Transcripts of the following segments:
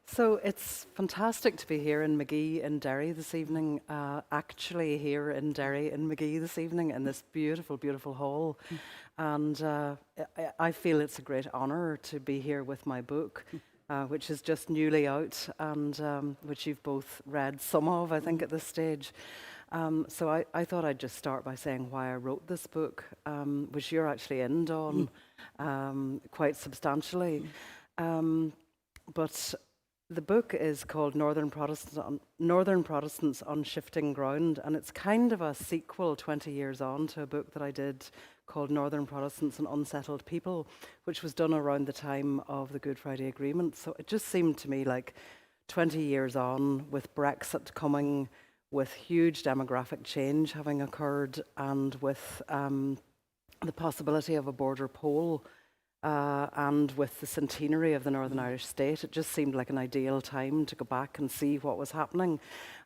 So it's fantastic to be here in McGee in Derry this evening, actually here in Derry in McGee this evening in this beautiful, beautiful hall. And I feel it's a great honour to be here with my book, which is just newly out and which you've both read some of, I think, at this stage. So I thought I'd just start by saying why I wrote this book, which you're actually in, Dawn, quite substantially. But the book is called Northern Protestants on Shifting Ground, and it's kind of a sequel 20 years on to a book that I did called Northern Protestants and Unsettled People, which was done around the time of the Good Friday Agreement. So it just seemed to me like 20 years on, with Brexit coming, with huge demographic change having occurred, and with the possibility of a border poll, and with the centenary of the Northern Irish state, it just seemed like an ideal time to go back and see what was happening.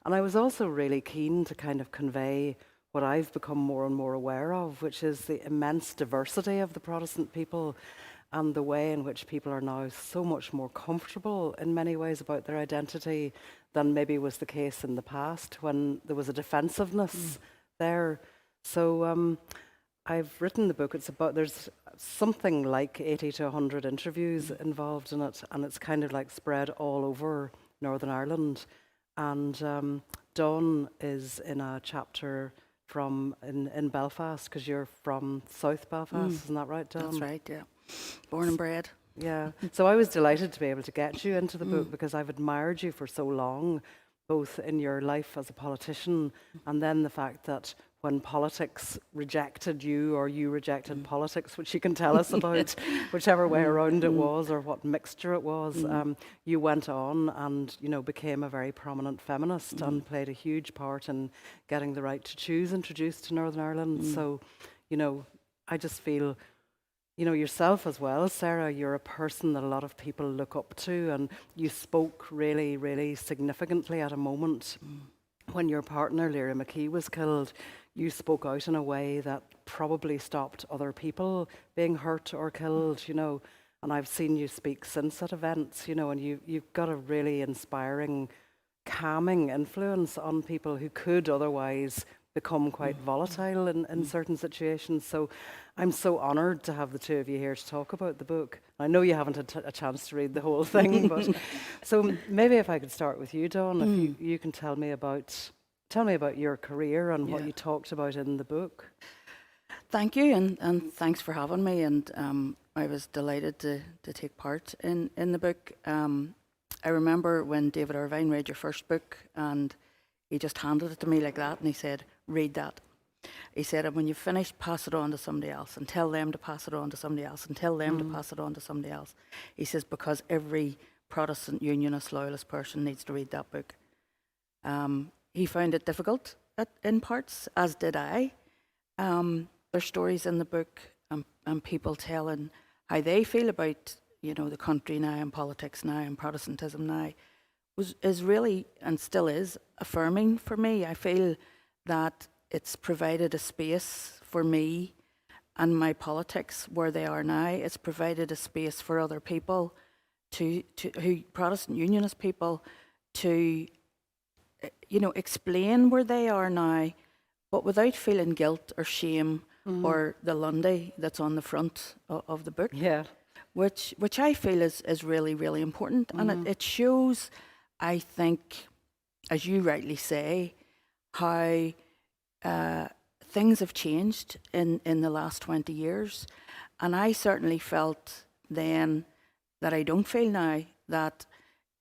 And I was also really keen to kind of convey what I've become more and more aware of, which is the immense diversity of the Protestant people and the way in which people are now so much more comfortable in many ways about their identity than maybe was the case in the past when there was a defensiveness there. So I've written the book. There's something like 80 to 100 interviews involved in it, and it's kind of like spread all over Northern Ireland. And Dawn is in a chapter in Belfast, because you're from South Belfast, isn't that right, Dawn? That's right, yeah. Born and bred. Yeah. So I was delighted to be able to get you into the book because I've admired you for so long, both in your life as a politician and then the fact that when politics rejected you or you rejected politics, which you can tell us about, whichever way around it was or what mixture it was, you went on and, became a very prominent feminist and played a huge part in getting the right to choose introduced to Northern Ireland. So, I just feel, yourself as well, Sarah, you're a person that a lot of people look up to, and you spoke really, really significantly at a moment when your partner, Lyra McKay, was killed. You spoke out in a way that probably stopped other people being hurt or killed, and I've seen you speak since at events, and you've got a really inspiring, calming influence on people who could otherwise become quite volatile in certain situations. So I'm so honoured to have the two of you here to talk about the book. I know you haven't had a chance to read the whole thing, but so maybe if I could start with you, Dawn, if you can tell me about your career and what you talked about in the book. Thank you, and thanks for having me. And I was delighted to take part in the book. I remember when David Irvine read your first book, and he just handed it to me like that, and he said, "Read that." He said, "And when you finish, pass it on to somebody else, and tell them to pass it on to somebody else, and tell them to pass it on to somebody else." He says, because every Protestant, Unionist, Loyalist person needs to read that book. He found it difficult in parts, as did I. There's stories in the book and people telling how they feel about, the country now and politics now and Protestantism now is really, and still is, affirming for me. I feel that it's provided a space for me and my politics where they are now. It's provided a space for other people, who Protestant Unionist people, to explain where they are now, but without feeling guilt or shame or the Lundy that's on the front of the book. Yeah. Which I feel is really, really important. And it shows, I think, as you rightly say, how things have changed in the last 20 years. And I certainly felt then that I don't feel now, that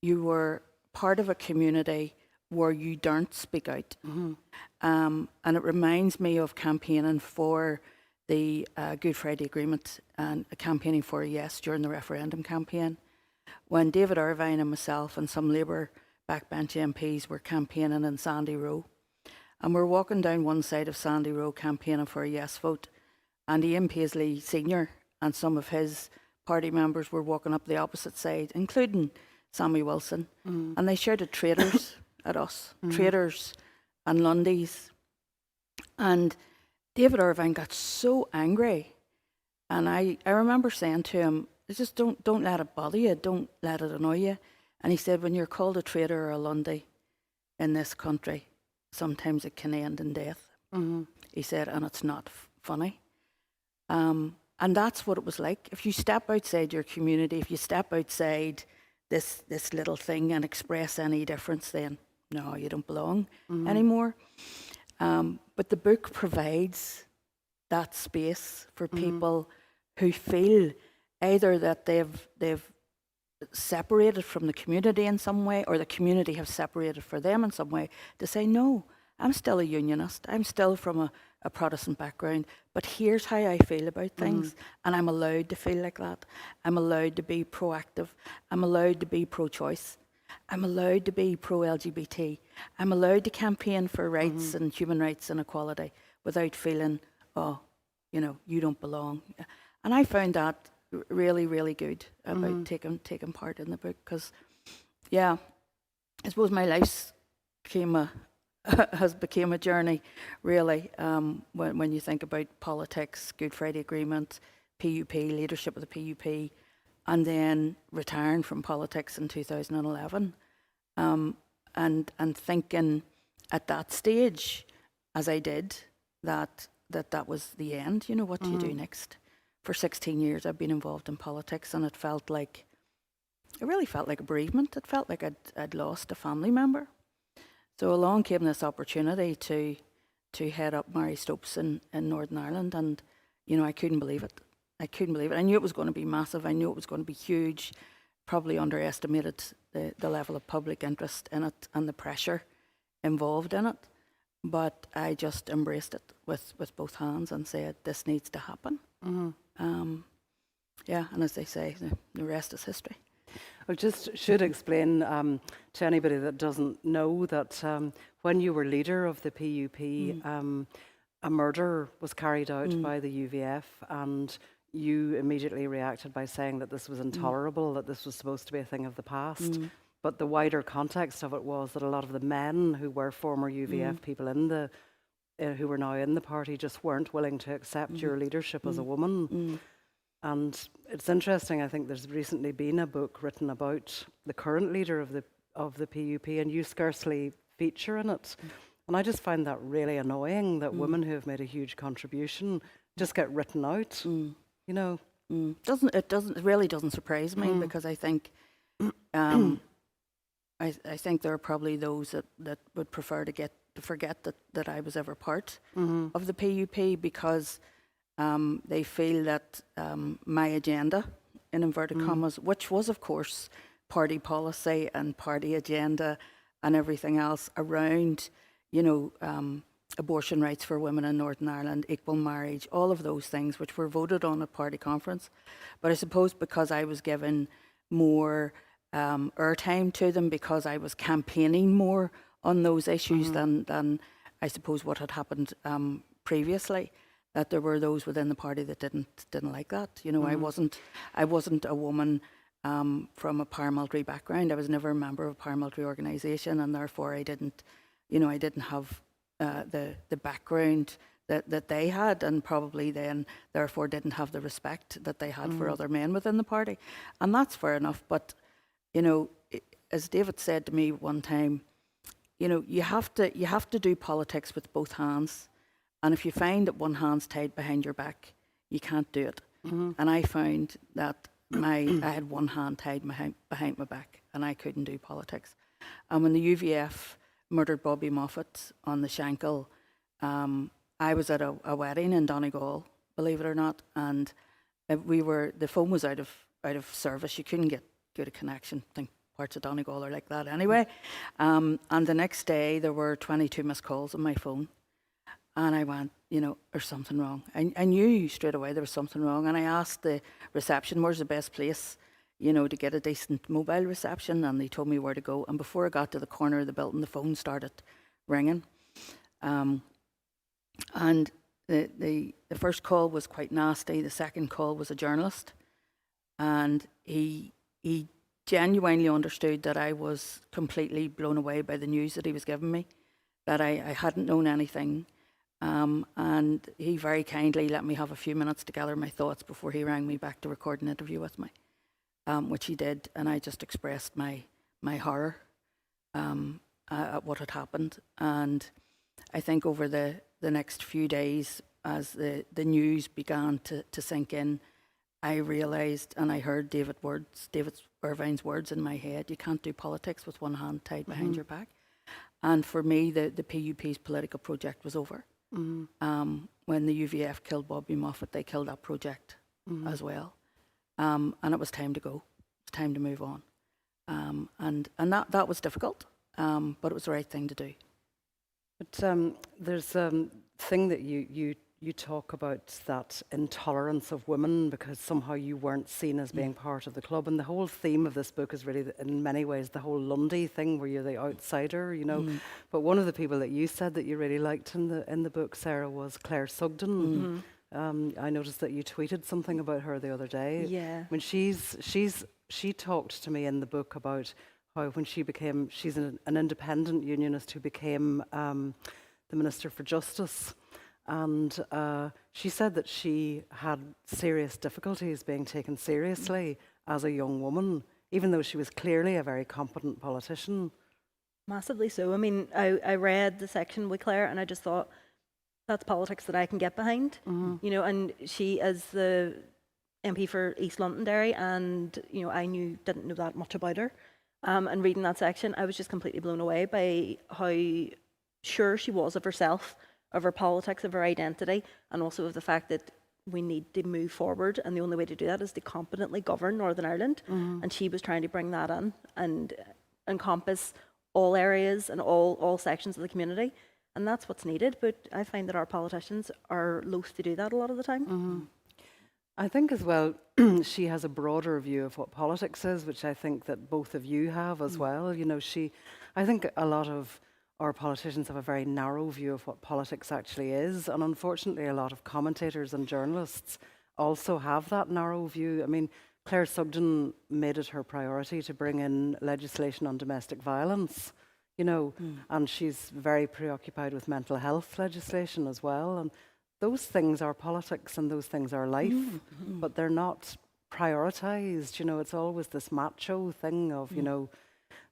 you were part of a community where you daren't speak out. And it reminds me of campaigning for the Good Friday Agreement and campaigning for a yes during the referendum campaign, when David Irvine and myself and some Labour backbench MPs were campaigning in Sandy Row. And we're walking down one side of Sandy Row campaigning for a yes vote, and Ian Paisley Senior and some of his party members were walking up the opposite side, including Sammy Wilson, and they shouted traitors at us, traitors and Lundys. And David Irvine got so angry, and I remember saying to him, just don't let it bother you, don't let it annoy you. And he said, when you're called a traitor or a Lundy in this country, sometimes it can end in death. He said, and it's not funny. And that's what it was like. If you step outside your community, if you step outside this little thing and express any difference, then no, you don't belong anymore. But the book provides that space for people who feel either that they've separated from the community in some way, or the community have separated for them in some way, to say, no, I'm still a unionist. I'm still from a Protestant background, but here's how I feel about things, and I'm allowed to feel like that. I'm allowed to be proactive. I'm allowed to be pro-choice. I'm allowed to be pro-LGBT. I'm allowed to campaign for rights and human rights and equality without feeling, oh, you know, you don't belong. And I found that really, really good about taking part in the book, because, yeah, I suppose my life has become a journey, really, when you think about politics, Good Friday Agreement, PUP, leadership of the PUP, and then retiring from politics in 2011, and thinking at that stage, as I did, that was the end. You know, what do you do next? For 16 years, I've been involved in politics, and it really felt like a bereavement. It felt like I'd lost a family member. So along came this opportunity to head up Mary Stopes in Northern Ireland, and, you know, I couldn't believe it. I knew it was going to be massive. I knew it was going to be huge. Probably underestimated the level of public interest in it and the pressure involved in it. But I just embraced it with both hands and said, this needs to happen. Yeah, and as they say, the rest is history. I just should explain to anybody that doesn't know that when you were leader of the PUP, a murder was carried out by the UVF, and you immediately reacted by saying that this was intolerable, that this was supposed to be a thing of the past. But the wider context of it was that a lot of the men who were former UVF people who were now in the party just weren't willing to accept your leadership as a woman. And it's interesting, I think there's recently been a book written about the current leader of the PUP, and you scarcely feature in it. And I just find that really annoying, that women who have made a huge contribution just get written out, you know. It really doesn't surprise me, because I think I think there are probably those that would prefer to forget that I was ever part of the PUP, because they feel that my agenda, in inverted commas, which was, of course, party policy and party agenda and everything else around, you know, abortion rights for women in Northern Ireland, equal marriage, all of those things which were voted on at party conference. But I suppose because I was given more airtime to them, because I was campaigning more on those issues than I suppose what had happened previously, that there were those within the party that didn't like that. You know, I wasn't a woman from a paramilitary background. I was never a member of a paramilitary organisation, and therefore I didn't have the background that they had, and probably then therefore didn't have the respect that they had for other men within the party. And that's fair enough. But, you know, as David said to me one time, you know, you have to do politics with both hands. And if you find that one hand's tied behind your back, you can't do it. And I found that I had one hand tied behind my back, and I couldn't do politics. And when the UVF murdered Bobby Moffat on the Shankill, I was at a wedding in Donegal, believe it or not, and the phone was out of service. You couldn't get a connection. I think parts of Donegal are like that anyway. And the next day there were 22 missed calls on my phone. And I went, you know, there's something wrong. I knew straight away there was something wrong. And I asked the reception, where's the best place, you know, to get a decent mobile reception? And they told me where to go. And before I got to the corner of the building, the phone started ringing. And the first call was quite nasty. The second call was a journalist. And he genuinely understood that I was completely blown away by the news that he was giving me, that I hadn't known anything. And he very kindly let me have a few minutes to gather my thoughts before he rang me back to record an interview with me, which he did. And I just expressed my my horror at what had happened. And I think over the next few days, as the news began to sink in, I realised, and I heard David Irvine's words in my head: you can't do politics with one hand tied behind your back. And for me, the PUP's political project was over. When the UVF killed Bobby Moffat, they killed that project as well. And it was time to go. It was time to move on. And that was difficult, but it was the right thing to do. But there's a thing that you talk about, that intolerance of women because somehow you weren't seen as being part of the club. And the whole theme of this book is really, in many ways, the whole Lundy thing where you're the outsider, you know. But one of the people that you said that you really liked in the book, Sarah, was Claire Sugden. I noticed that you tweeted something about her the other day. Yeah. I mean, she talked to me in the book about how when she's an independent unionist who became the Minister for Justice. And she said that she had serious difficulties being taken seriously as a young woman, even though she was clearly a very competent politician. Massively so. I mean, I read the section with Claire and I just thought, that's politics that I can get behind. You know, and she is the MP for East Londonderry, and, you know, I didn't know that much about her. And reading that section, I was just completely blown away by how sure she was of herself, of her politics, of her identity, and also of the fact that we need to move forward, and the only way to do that is to competently govern Northern Ireland. And she was trying to bring that in and encompass all areas and all sections of the community, and that's what's needed. But I find that our politicians are loath to do that a lot of the time. I think as well, she has a broader view of what politics is, which I think that both of you have as well. You know, I think a lot of our politicians have a very narrow view of what politics actually is. And unfortunately, a lot of commentators and journalists also have that narrow view. I mean, Claire Sugden made it her priority to bring in legislation on domestic violence, you know, and she's very preoccupied with mental health legislation as well. And those things are politics and those things are life, but they're not prioritised. You know, it's always this macho thing of, you know,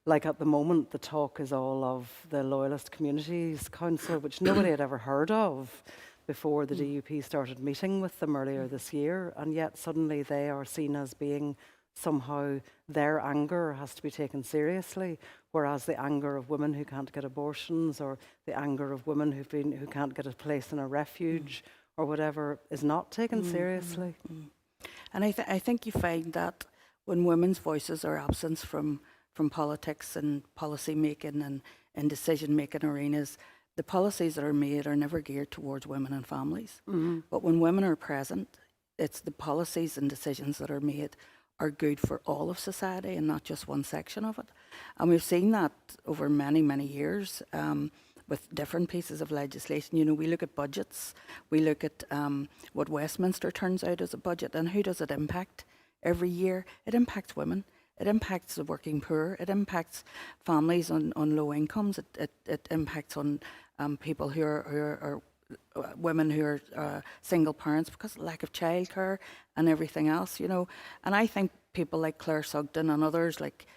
like at the moment, the talk is all of the Loyalist Communities Council, which nobody had ever heard of before the DUP started meeting with them earlier this year. And yet suddenly they are seen as being somehow, their anger has to be taken seriously, whereas the anger of women who can't get abortions, or the anger of women who can't get a place in a refuge or whatever, is not taken seriously. And I think you find that when women's voices are absent from politics and policy making and decision making arenas, the policies that are made are never geared towards women and families. But when women are present, it's the policies and decisions that are made are good for all of society and not just one section of it. And we've seen that over many, many years with different pieces of legislation. You know, we look at budgets, we look at what Westminster turns out as a budget, and who does it impact every year? It impacts women. It impacts the working poor. It impacts families on low incomes. It impacts on people who are women who are single parents because of lack of childcare and everything else, you know. And I think people like Claire Sugden and others like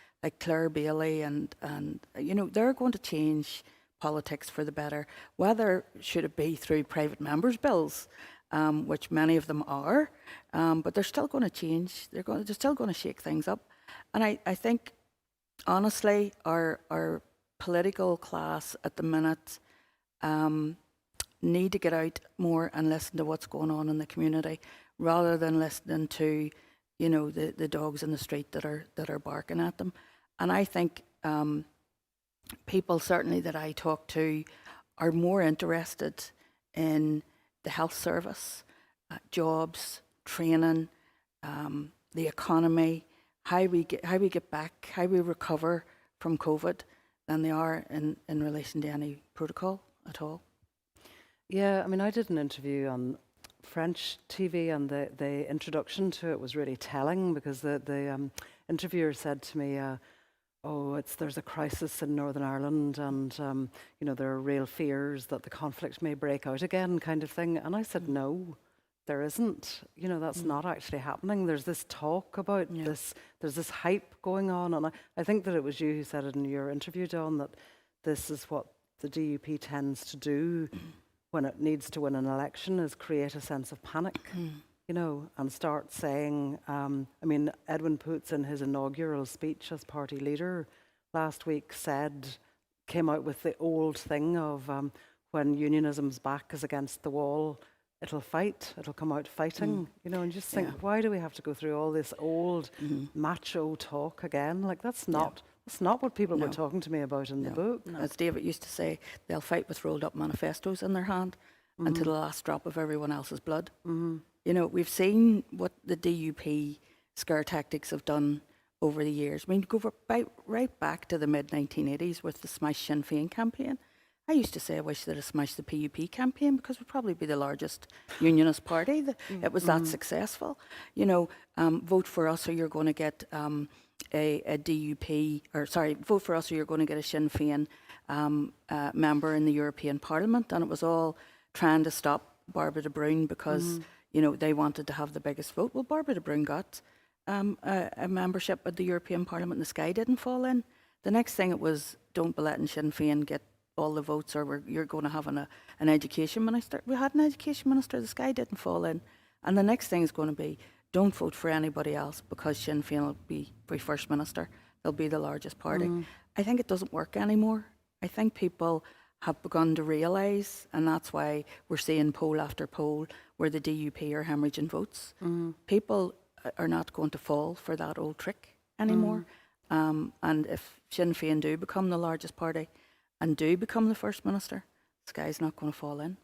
Claire Bailey and you know, they're going to change politics for the better. Whether should it be through private members' bills, which many of them are, but they're still going to change. They're still going to shake things up. And I think, honestly, our political class at the minute need to get out more and listen to what's going on in the community, rather than listening to, you know, the dogs in the street that are barking at them. And I think people certainly that I talk to are more interested in the health service, jobs, training, the economy, how we get back, how we recover from COVID, than they are in relation to any protocol at all. Yeah, I mean, I did an interview on French TV, and the introduction to it was really telling, because the interviewer said to me, there's a crisis in Northern Ireland, and you know, there are real fears that the conflict may break out again, kind of thing. And I said, no, there isn't. You know, that's not actually happening. There's this talk about this, there's this hype going on. And I think that it was you who said it in your interview, Dawn, that this is what the DUP tends to do when it needs to win an election, is create a sense of panic, you know, and start saying, I mean, Edwin Poots in his inaugural speech as party leader last week came out with the old thing of when unionism's back is against the wall, it'll come out fighting, you know, and just think, why do we have to go through all this old macho talk again? Like, that's not what people were talking to me about in the book. No. As David used to say, they'll fight with rolled up manifestos in their hand until the last drop of everyone else's blood. You know, we've seen what the DUP scare tactics have done over the years. I mean, right back to the mid-1980s with the Smash Sinn Féin campaign. I used to say I wish they'd have smashed the PUP campaign because we'd probably be the largest unionist party. It was that successful. You know, vote for us or you're going to get a DUP, or sorry, vote for us or you're going to get a Sinn Féin member in the European Parliament. And it was all trying to stop Barbara de Bruyne because, you know, they wanted to have the biggest vote. Well, Barbara de Bruyne got a membership at the European Parliament and the sky didn't fall in. The next thing it was, don't be letting Sinn Féin get all the votes or you're going to have an education minister. We had an education minister, the sky didn't fall in. And the next thing is going to be, don't vote for anybody else because Sinn Féin will be First Minister. They'll be the largest party. I think it doesn't work anymore. I think people have begun to realise, and that's why we're seeing poll after poll where the DUP are hemorrhaging votes. People are not going to fall for that old trick anymore. And if Sinn Féin do become the largest party and do become the First Minister, the sky's not going to fall in.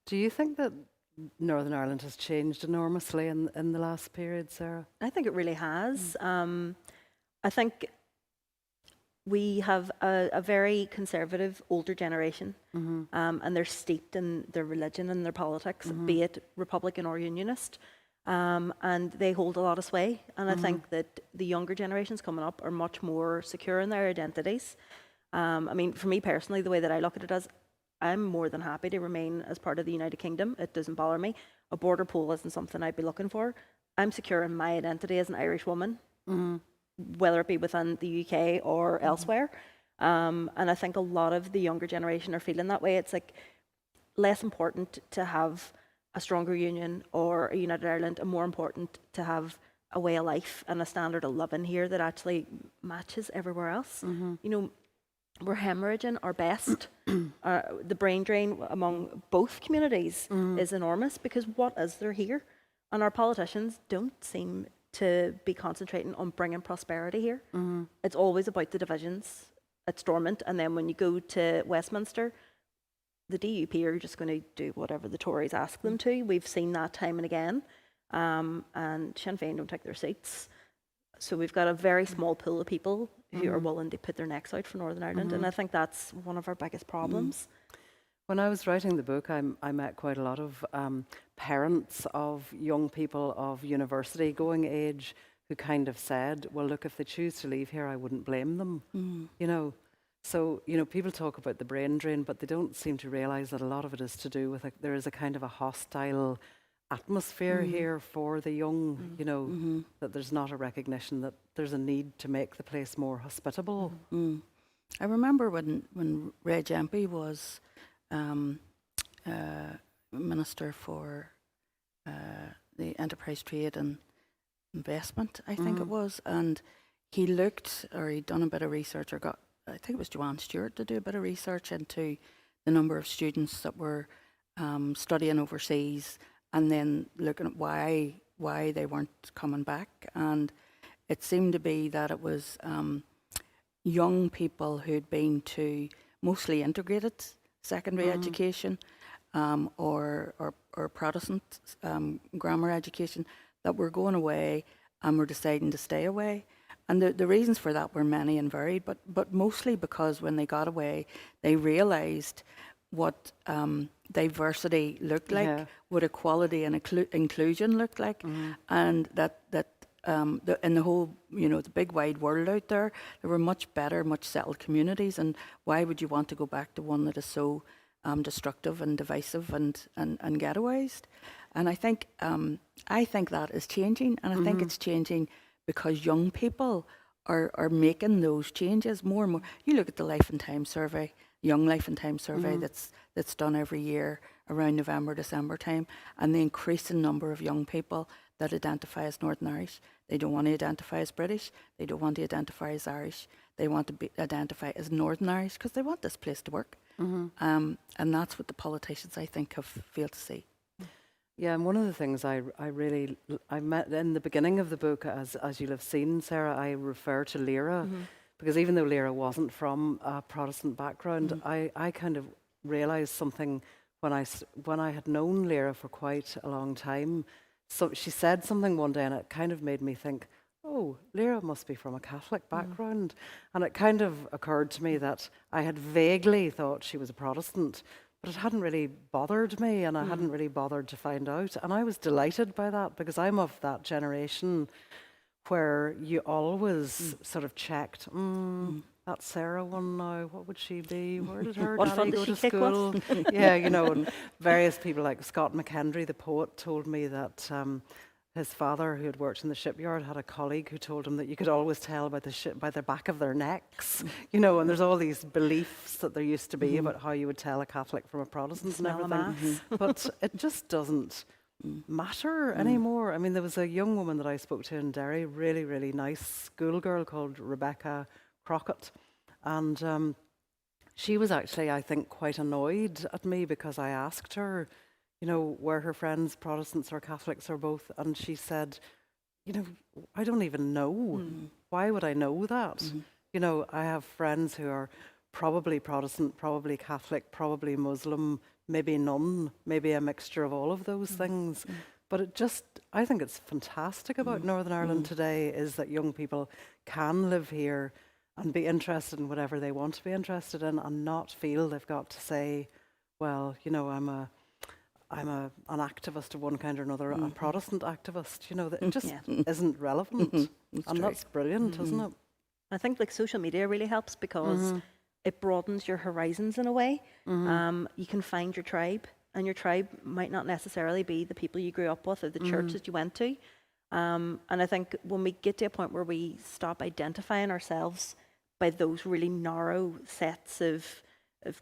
Do you think that Northern Ireland has changed enormously in the last period, Sarah? I think it really has. I think we have a very conservative older generation, and they're steeped in their religion and their politics, be it Republican or Unionist, and they hold a lot of sway. And I think that the younger generations coming up are much more secure in their identities. I mean, for me personally, the way that I look at it is, I'm more than happy to remain as part of the United Kingdom. It doesn't bother me. A border poll isn't something I'd be looking for. I'm secure in my identity as an Irish woman, whether it be within the UK or elsewhere. And I think a lot of the younger generation are feeling that way. It's like less important to have a stronger union or a united Ireland, and more important to have a way of life and a standard of living here that actually matches everywhere else. You know, we're hemorrhaging our best. The brain drain among both communities is enormous because what is there here? And our politicians don't seem to be concentrating on bringing prosperity here. It's always about the divisions. It's dormant. And then when you go to Westminster, the DUP are just going to do whatever the Tories ask them to. We've seen that time and again. And Sinn Féin don't take their seats. So we've got a very small pool of people who are willing to put their necks out for Northern Ireland. And I think that's one of our biggest problems. When I was writing the book, I met quite a lot of parents of young people of university going age who kind of said, well, look, if they choose to leave here, I wouldn't blame them, you know. So, you know, people talk about the brain drain, but they don't seem to realise that a lot of it is to do with, there is a kind of a hostile atmosphere here for the young, you know, that there's not a recognition that there's a need to make the place more hospitable. I remember when Reg Empey was Minister for the Enterprise Trade and Investment, I think it was, and he looked, or he'd done a bit of research, or got, I think it was Joanne Stewart to do a bit of research into the number of students that were studying overseas, and then looking at why they weren't coming back. And it seemed to be that it was young people who'd been to mostly integrated secondary education or Protestant grammar education that were going away and were deciding to stay away. And the reasons for that were many and varied, but mostly because when they got away, they realised what diversity looked like, what equality and inclusion looked like, and that in the whole, you know, the big wide world out there, there were much better, much settled communities. And why would you want to go back to one that is so destructive and divisive and ghettoised. And I think that is changing, and I think it's changing because young people are making those changes more and more. You look at the Life and Time survey, Young Life and Time survey that's done every year around November, December time, and the increasing number of young people that identify as Northern Irish. They don't want to identify as British. They don't want to identify as Irish. They want to identify as Northern Irish because they want this place to work. And that's what the politicians, I think, have failed to see. Yeah, and one of the things I met in the beginning of the book, as you'll have seen, Sarah, I refer to Lyra, because even though Lyra wasn't from a Protestant background, I kind of realised something when I had known Lyra for quite a long time. So she said something one day, and it kind of made me think, oh, Lyra must be from a Catholic background. And it kind of occurred to me that I had vaguely thought she was a Protestant, but it hadn't really bothered me, and I hadn't really bothered to find out. And I was delighted by that, because I'm of that generation where you always sort of checked, that Sarah one now, what would she be? Where did her What daddy fun go did to she kick with? school? Yeah, you know, and various people like Scott McKendry, the poet, told me that his father, who had worked in the shipyard, had a colleague who told him that you could always tell by the ship by the back of their necks, you know. And there's all these beliefs that there used to be about how you would tell a Catholic from a Protestant and Smell of everything, but it just doesn't matter anymore. I mean, there was a young woman that I spoke to in Derry, really, really nice schoolgirl called Rebecca Crockett, and she was actually, I think, quite annoyed at me because I asked her, you know, were her friends Protestants or Catholics or both, and she said, you know, I don't even know. Why would I know that? You know, I have friends who are probably Protestant, probably Catholic, probably Muslim, maybe none, maybe a mixture of all of those things. But it just, I think it's fantastic about Northern Ireland today is that young people can live here and be interested in whatever they want to be interested in, and not feel they've got to say, well, you know, I'm an activist of one kind or another, a Protestant activist. You know, that it just isn't relevant, and that's brilliant, isn't it? I think like social media really helps because it broadens your horizons in a way. You can find your tribe, and your tribe might not necessarily be the people you grew up with or the church that you went to. And I think when we get to a point where we stop identifying ourselves by those really narrow sets of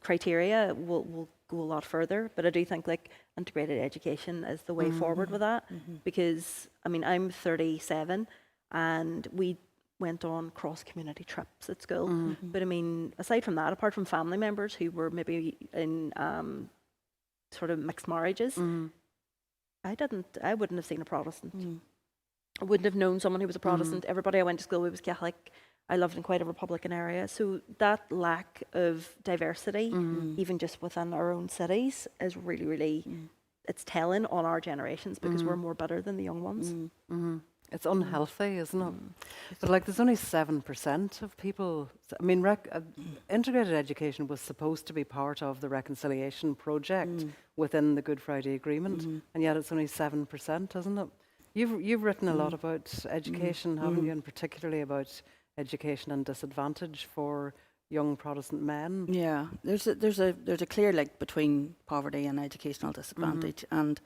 criteria, we'll go a lot further. But I do think like integrated education is the way forward with that, because I mean, I'm 37 and we went on cross-community trips at school. But I mean, aside from that, apart from family members who were maybe in sort of mixed marriages, I wouldn't have seen a Protestant. I wouldn't have known someone who was a Protestant. Everybody I went to school with was Catholic. I lived in quite a Republican area. So that lack of diversity, even just within our own cities, is really, really, it's telling on our generations, because we're more bitter than the young ones. It's unhealthy, isn't it? But like, there's only 7% of people. I mean, integrated education was supposed to be part of the reconciliation project within the Good Friday Agreement, and yet it's only 7%, isn't it? You've written a lot about education, haven't you, and particularly about education and disadvantage for young Protestant men. Yeah, there's a clear link between poverty and educational disadvantage, and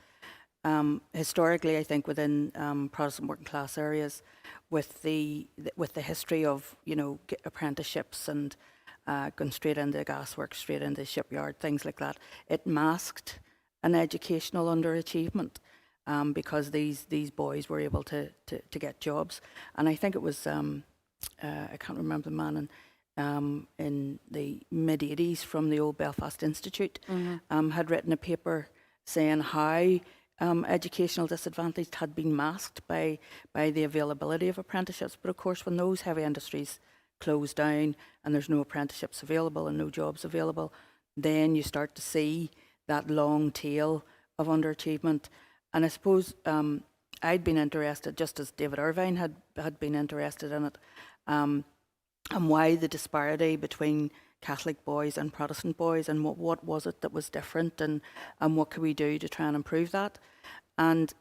historically, I think within Protestant working class areas, with the history of, you know, apprenticeships and going straight into gasworks, straight into shipyard, things like that, it masked an educational underachievement. Because these boys were able to get jobs, and I think it was I can't remember the man in the mid '80s from the old Belfast Institute had written a paper saying how educational disadvantage had been masked by the availability of apprenticeships. But of course, when those heavy industries close down and there's no apprenticeships available and no jobs available, then you start to see that long tail of underachievement. And I suppose I'd been interested, just as David Irvine had been interested in it, and why the disparity between Catholic boys and Protestant boys, and what was it that was different, and what could we do to try and improve that. And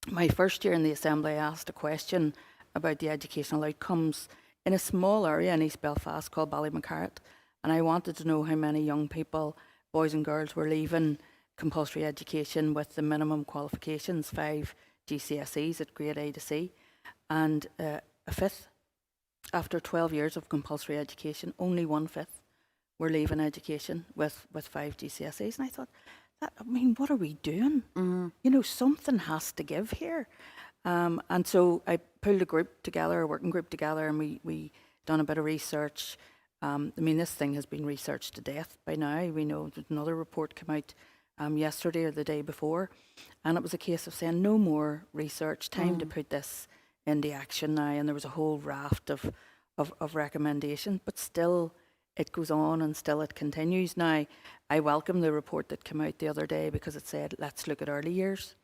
my first year in the Assembly, I asked a question about the educational outcomes in a small area in East Belfast called Ballymacarrat, and I wanted to know how many young people, boys and girls were leaving compulsory education with the minimum qualifications, 5 GCSEs at grade A to C, and a fifth, after 12 years of compulsory education, only 1/5 were leaving education with 5 GCSEs. And I thought, what are we doing? You know, something has to give here. And so I pulled a working group together, and we done a bit of research. This thing has been researched to death by now. We know that another report came out yesterday or the day before, and it was a case of saying no more research, time to put this into action now. And there was a whole raft of recommendations, but still it goes on and still it continues. Now, I welcome the report that came out the other day because it said, let's look at early years.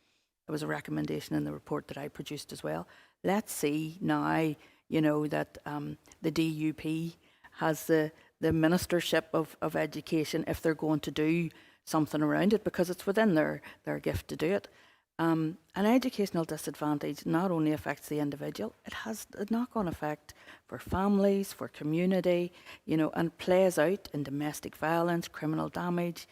There was a recommendation in the report that I produced as well. Let's see now, you know, that the DUP has the ministership of education, if they're going to do something around it, because it's within their gift to do it. An educational disadvantage not only affects the individual, it has a knock-on effect for families, for community, you know, and plays out in domestic violence, criminal damage,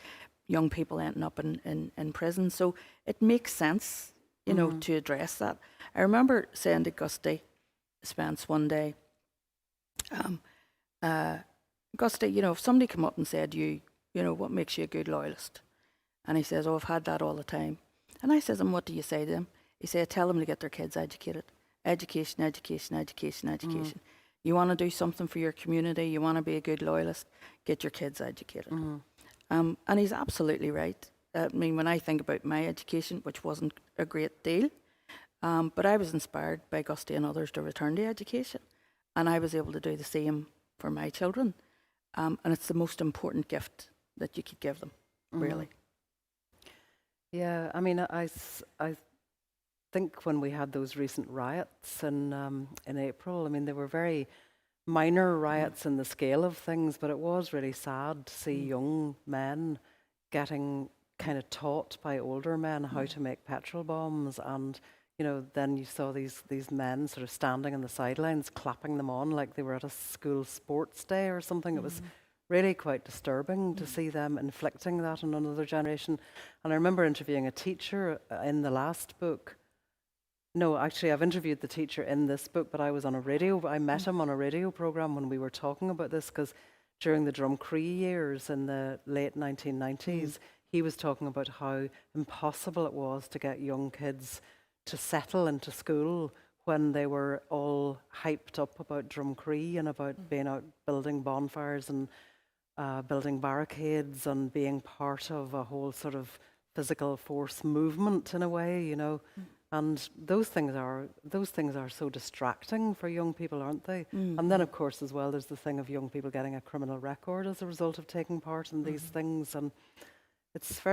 young people ending up in prison. So it makes sense, you know, to address that. I remember saying to Gusty Spence one day, Gusty, you know, if somebody come up and said, you know, what makes you a good loyalist? And he says, I've had that all the time. And I says, and what do you say to them? He said, tell them to get their kids educated. Education, education, education, education. You want to do something for your community, you want to be a good loyalist, get your kids educated. And he's absolutely right. When I think about my education, which wasn't a great deal, but I was inspired by Gusty and others to return to education. And I was able to do the same for my children. And it's the most important gift that you could give them, really. Yeah, I think when we had those recent riots in April, they were very minor riots in the scale of things, but it was really sad to see young men getting kind of taught by older men how to make petrol bombs, and you know, then you saw these men sort of standing on the sidelines, clapping them on like they were at a school sports day or something. It was really quite disturbing to see them inflicting that on another generation. And I remember interviewing a teacher in the last book. No, actually, I've interviewed the teacher in this book, but I was on a radio. I met him on a radio program when we were talking about this, because during the Drumcree years in the late 1990s, he was talking about how impossible it was to get young kids to settle into school when they were all hyped up about Drumcree and about being out building bonfires and building barricades and being part of a whole sort of physical force movement in a way, you know. And those things are so distracting for young people, aren't they? And then, of course, as well, there's the thing of young people getting a criminal record as a result of taking part in these things. And it's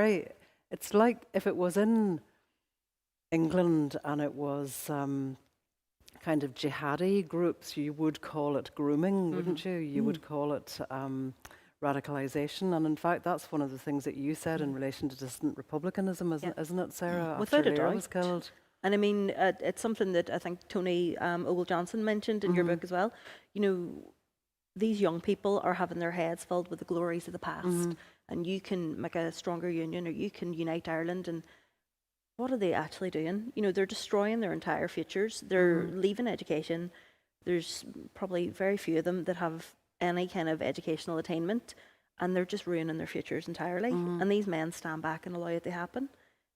like if it was in England and it was kind of jihadi groups, you would call it grooming, wouldn't you? You would call it radicalisation. And in fact, that's one of the things that you said in relation to dissident republicanism, isn't it, Sarah? Without after a Lear doubt. was killed. And it's something that I think Tony Ogle-Johnson mentioned in your book as well. You know, these young people are having their heads filled with the glories of the past, and you can make a stronger union, or you can unite Ireland. And what are they actually doing? You know, they're destroying their entire futures. They're leaving education. There's probably very few of them that have any kind of educational attainment, and they're just ruining their futures entirely. And these men stand back and allow it to happen.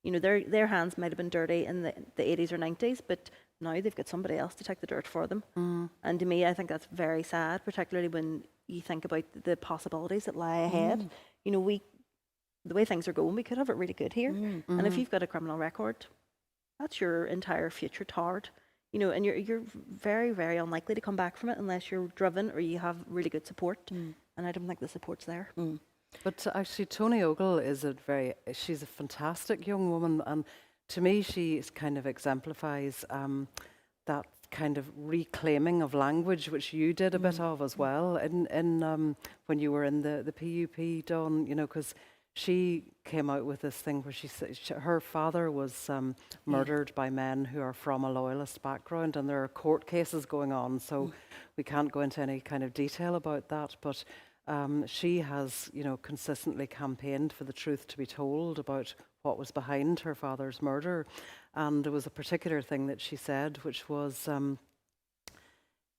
You know, their hands might have been dirty in the 80s or 90s, but now they've got somebody else to take the dirt for them. And to me, I think that's very sad, particularly when you think about the possibilities that lie ahead. You know, the way things are going, we could have it really good here. And if you've got a criminal record, that's your entire future tarred. You know, and you're very, very unlikely to come back from it unless you're driven or you have really good support. And I don't think the support's there. But actually, Tony Ogle she's a fantastic young woman, and to me, she kind of exemplifies that kind of reclaiming of language, which you did a bit of as well, in when you were in the PUP, Dawn. You know, because she came out with this thing where she said her father was murdered by men who are from a loyalist background, and there are court cases going on, so we can't go into any kind of detail about that, but she has, consistently campaigned for the truth to be told about what was behind her father's murder. And there was a particular thing that she said, which was,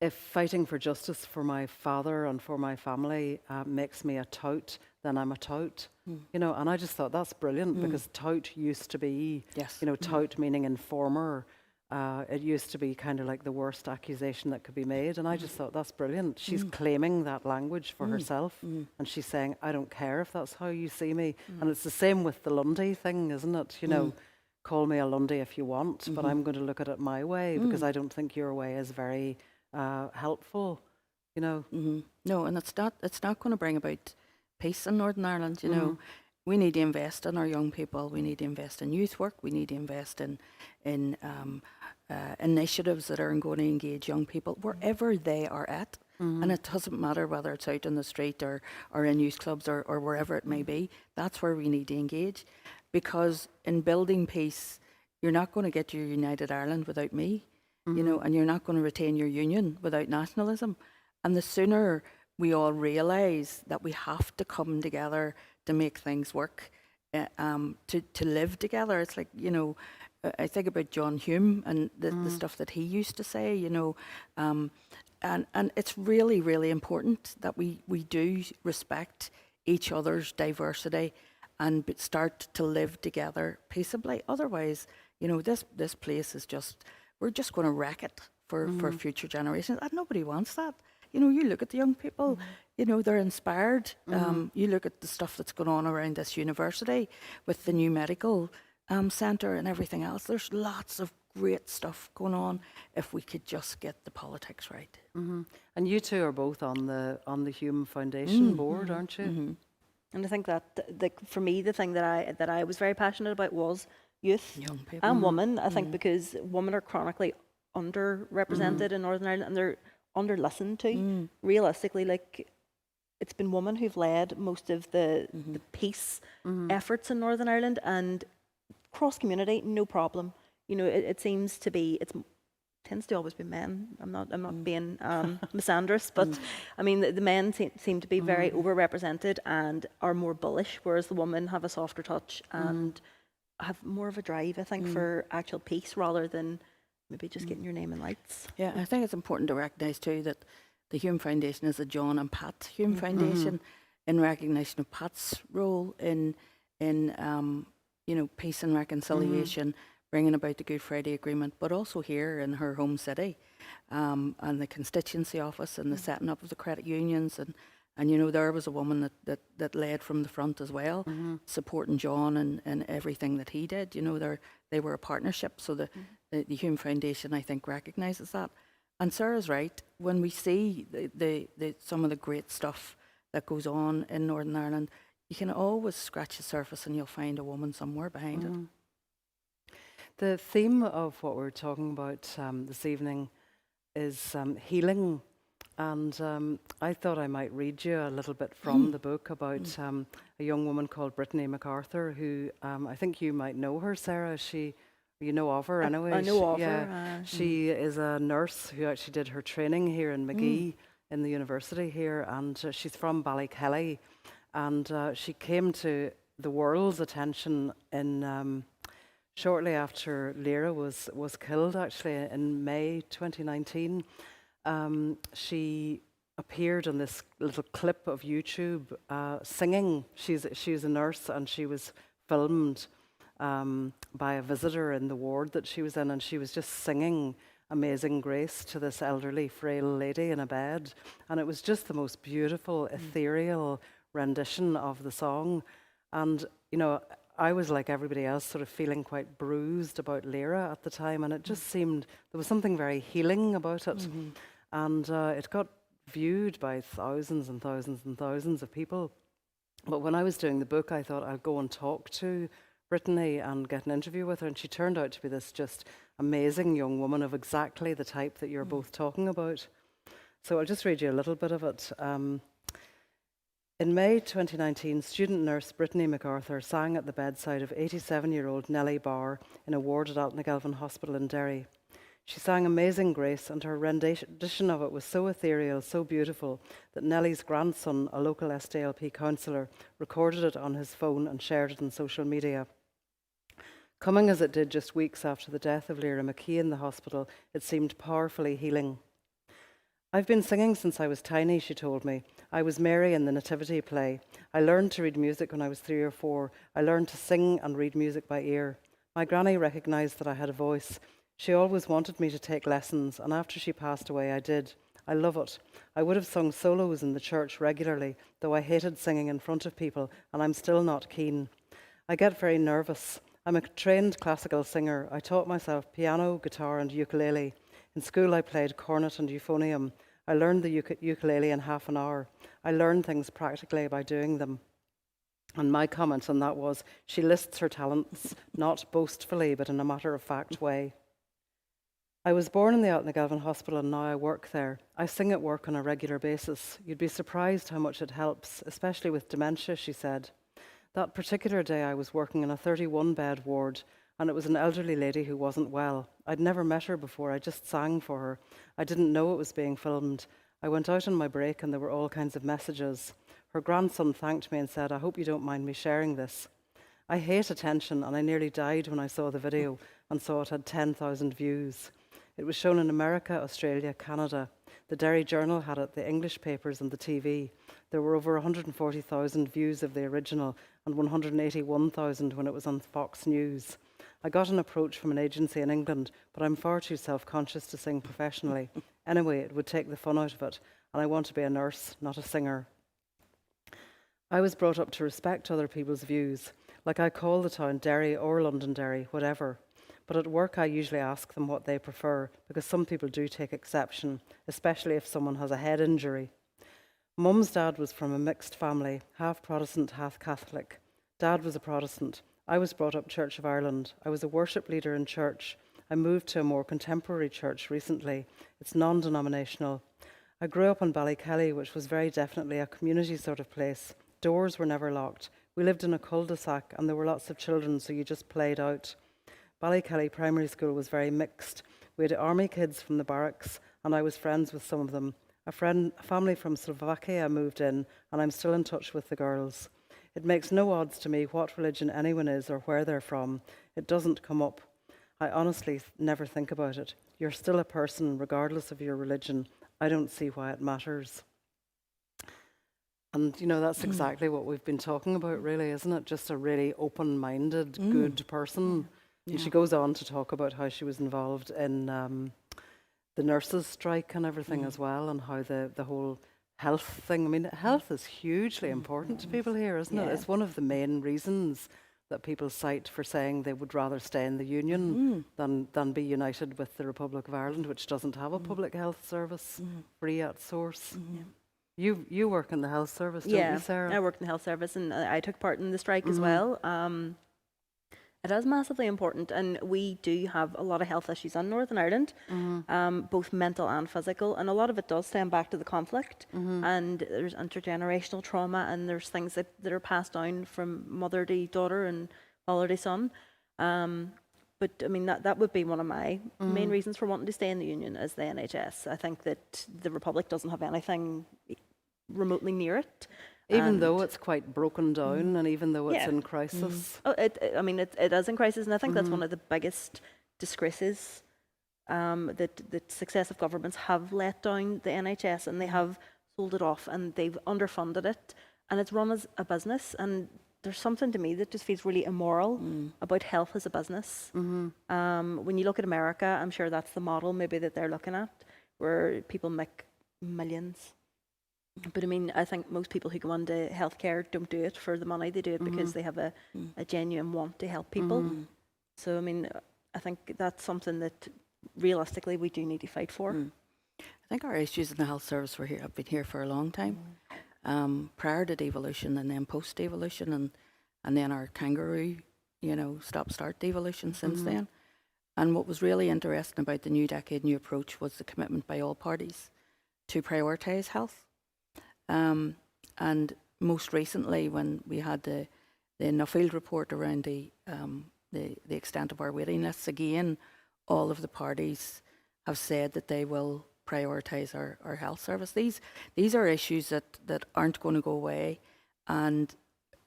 if fighting for justice for my father and for my family makes me a tout, then I'm a tout. And I just thought that's brilliant, because tout used to be, Yes. tout meaning informer. It used to be kind of like the worst accusation that could be made. And I just thought that's brilliant. She's claiming that language for herself. And she's saying, I don't care if that's how you see me. And it's the same with the Lundy thing, isn't it? Call me a Lundy if you want, but I'm going to look at it my way, because I don't think your way is very helpful, No, and it's not going to bring about peace in Northern Ireland. We need to invest in our young people. We need to invest in youth work. We need to invest in initiatives that are going to engage young people wherever they are at. And it doesn't matter whether it's out in the street or in youth clubs or wherever it may be. That's where we need to engage, because in building peace, you're not going to get your United Ireland without me. And you're not going to retain your union without nationalism. And the sooner we all realise that we have to come together to make things work, to live together. It's like, I think about John Hume and the stuff that he used to say, and it's really, really important that we do respect each other's diversity and start to live together peaceably. Otherwise, this place is we're just going to wreck it for future generations. And nobody wants that. You look at the young people, they're inspired. You look at the stuff that's going on around this university with the new medical centre and everything else. There's lots of great stuff going on if we could just get the politics right. And you two are both on the Hume Foundation board, aren't you? And I think that for me, the thing that I was very passionate about was youth, Young people. and women. I think because women are chronically underrepresented in Northern Ireland, and they're under listened to. Realistically, like, it's been women who've led most of the peace efforts in Northern Ireland, and cross community, no problem. It seems to be tends to always be men. I'm not being misandrous, but I mean the men seem to be very overrepresented and are more bullish, whereas the women have a softer touch and have more of a drive, I think, for actual peace rather than maybe just getting your name in lights. Yeah, I think it's important to recognise too that the Hume Foundation is a John and Pat Hume Foundation, in recognition of Pat's role in peace and reconciliation, bringing about the Good Friday Agreement, but also here in her home city, and the constituency office and the setting up of the credit unions, and there was a woman that led from the front as well, supporting John and everything that he did. They were a partnership, so the Hume Foundation, I think, recognises that. And Sarah's right. When we see the some of the great stuff that goes on in Northern Ireland, you can always scratch the surface and you'll find a woman somewhere behind it. The theme of what we're talking about this evening is healing. And I thought I might read you a little bit from the book about a young woman called Brittany MacArthur, who I think you might know her, Sarah. You know of her anyway. I know of her. She is a nurse who actually did her training here in McKay in the university here, and she's from Ballykelly. And she came to the world's attention in shortly after Lyra was killed, actually, in May 2019. She appeared on this little clip of YouTube singing. She's a nurse, and she was filmed by a visitor in the ward that she was in, and she was just singing Amazing Grace to this elderly, frail lady in a bed. And it was just the most beautiful, ethereal rendition of the song. And, I was like everybody else, sort of feeling quite bruised about Lyra at the time, and it just seemed there was something very healing about it. And it got viewed by thousands and thousands and thousands of people. But when I was doing the book, I thought I'd go and talk to Brittany and get an interview with her, and she turned out to be this just amazing young woman of exactly the type that you're both talking about. So I'll just read you a little bit of it. In May 2019, student nurse Brittany MacArthur sang at the bedside of 87-year-old Nellie Barr in a ward at Altnagelvin Hospital in Derry. She sang Amazing Grace, and her rendition of it was so ethereal, so beautiful, that Nellie's grandson, a local SDLP councillor, recorded it on his phone and shared it on social media. Coming as it did just weeks after the death of Lyra McKay in the hospital, it seemed powerfully healing. I've been singing since I was tiny, she told me. I was Mary in the Nativity play. I learned to read music when I was 3 or 4. I learned to sing and read music by ear. My granny recognised that I had a voice. She always wanted me to take lessons, and after she passed away, I did. I love it. I would have sung solos in the church regularly, though I hated singing in front of people, and I'm still not keen. I get very nervous. I'm a trained classical singer. I taught myself piano, guitar, and ukulele. In school, I played cornet and euphonium. I learned the ukulele in half an hour. I learned things practically by doing them. And my comment on that was, she lists her talents, not boastfully, but in a matter-of-fact way. I was born in the Outnagelvin Hospital and now I work there. I sing at work on a regular basis. You'd be surprised how much it helps, especially with dementia, she said. That particular day I was working in a 31-bed ward, and it was an elderly lady who wasn't well. I'd never met her before, I just sang for her. I didn't know it was being filmed. I went out on my break and there were all kinds of messages. Her grandson thanked me and said, I hope you don't mind me sharing this. I hate attention, and I nearly died when I saw the video and saw it had 10,000 views. It was shown in America, Australia, Canada. The Derry Journal had it, the English papers and the TV. There were over 140,000 views of the original and 181,000 when it was on Fox News. I got an approach from an agency in England, but I'm far too self-conscious to sing professionally. Anyway, it would take the fun out of it, and I want to be a nurse, not a singer. I was brought up to respect other people's views. Like I call the town Derry or Londonderry, whatever. But at work I usually ask them what they prefer, because some people do take exception, especially if someone has a head injury. Mum's dad was from a mixed family, half Protestant, half Catholic. Dad was a Protestant. I was brought up Church of Ireland. I was a worship leader in church. I moved to a more contemporary church recently. It's non-denominational. I grew up in Ballykelly, which was very definitely a community sort of place. Doors were never locked. We lived in a cul-de-sac and there were lots of children, so you just played out. Ballykelly Primary School was very mixed. We had army kids from the barracks, and I was friends with some of them. A family from Slovakia moved in, and I'm still in touch with the girls. It makes no odds to me what religion anyone is or where they're from. It doesn't come up. I honestly never think about it. You're still a person, regardless of your religion. I don't see why it matters. And, you know, that's exactly what we've been talking about, really, isn't it? Just a really open-minded, good person. And she goes on to talk about how she was involved in the nurses' strike and everything as well, and how the whole health thing. I mean, health is hugely important to people here, isn't it? It's one of the main reasons that people cite for saying they would rather stay in the Union than be united with the Republic of Ireland, which doesn't have a public health service free at source. You work in the health service, don't you, Sarah? I worked in the health service, and I took part in the strike as well. It is massively important, and we do have a lot of health issues in Northern Ireland, both mental and physical, and a lot of it does stem back to the conflict, and there's intergenerational trauma, and there's things that are passed down from mother to daughter and father to son. But I mean, that would be one of my main reasons for wanting to stay in the Union is the NHS. I think that the Republic doesn't have anything remotely near it. Even though it's quite broken down, and even though it's in crisis. It is in crisis, and I think that's one of the biggest disgraces that successive governments have let down the NHS, and they have sold it off, and they've underfunded it, and it's run as a business. And there's something to me that just feels really immoral about health as a business. When you look at America, I'm sure that's the model maybe that they're looking at, where people make millions. But I mean, I think most people who go into healthcare don't do it for the money. They do it because they have a genuine want to help people. So I mean, I think that's something that realistically we do need to fight for. I think our issues in the health service have been here for a long time. Prior to devolution and then post devolution, and then our kangaroo, stop-start devolution since then. And what was really interesting about the New Decade, New Approach was the commitment by all parties to prioritise health. And most recently, when we had the Nuffield report around the extent of our waiting lists, again, all of the parties have said that they will prioritise our health service. These are issues that aren't going to go away, and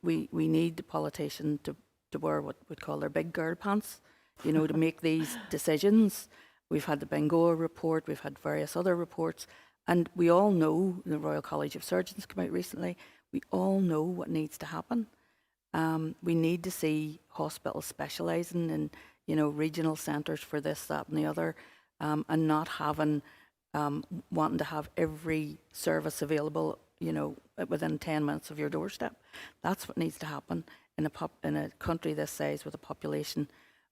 we need the politician to wear what we'd call their big girl pants, to make these decisions. We've had the Bingo report, we've had various other reports, and we all know, the Royal College of Surgeons came out recently, we all know what needs to happen. We need to see hospitals specialising in, regional centres for this, that and the other, and not having, wanting to have every service available, within 10 minutes of your doorstep. That's what needs to happen in a country this size with a population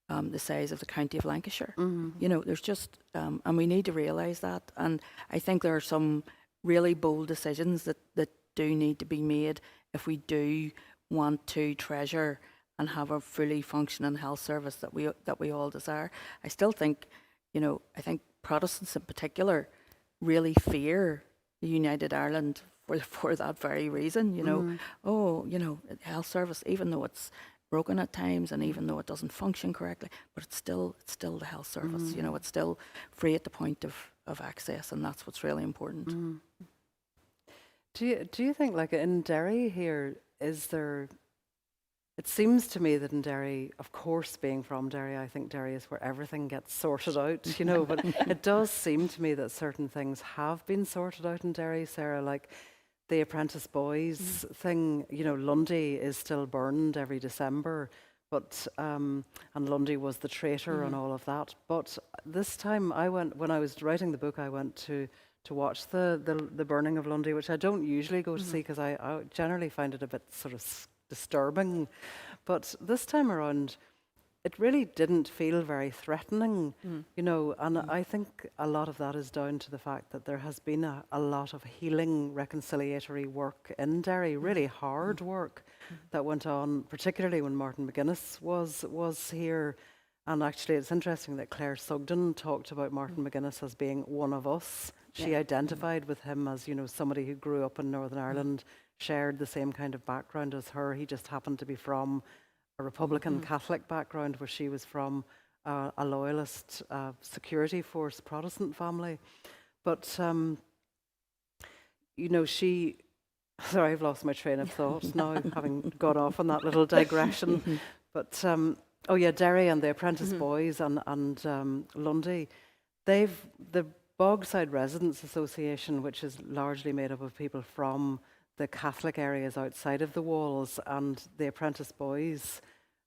the size of the county of Lancashire. There's just, and we need to realise that. And I think there are some really bold decisions that do need to be made if we do want to treasure and have a fully functioning health service that we all desire. I still think, I think Protestants in particular really fear the United Ireland for that very reason. Health service, even though it's broken at times and even though it doesn't function correctly, but it's still the health service. It's still free at the point of access, and that's what's really important. Do you think, like in Derry here, it seems to me that in Derry, of course, being from Derry, I think Derry is where everything gets sorted out, but it does seem to me that certain things have been sorted out in Derry, Sarah, like the apprentice boys thing. Lundy is still burned every December, but and Lundy was the traitor and all of that. But this time when I was writing the book, I went to watch the burning of Lundy, which I don't usually go to see because I generally find it a bit sort of disturbing. But this time around, it really didn't feel very threatening, and I think a lot of that is down to the fact that there has been a lot of healing, reconciliatory work in Derry, really hard work that went on, particularly when Martin McGuinness was here. And actually, it's interesting that Claire Sugden talked about Martin McGuinness as being one of us. She identified with him as, somebody who grew up in Northern Ireland, shared the same kind of background as her. He just happened to be from a Republican Catholic background, where she was from a loyalist security force Protestant family. But, she... Sorry, I've lost my train of thought now, having gone off on that little digression. But... Derry and the Apprentice Boys and Lundy, the Bogside Residents Association, which is largely made up of people from the Catholic areas outside of the walls, and the Apprentice Boys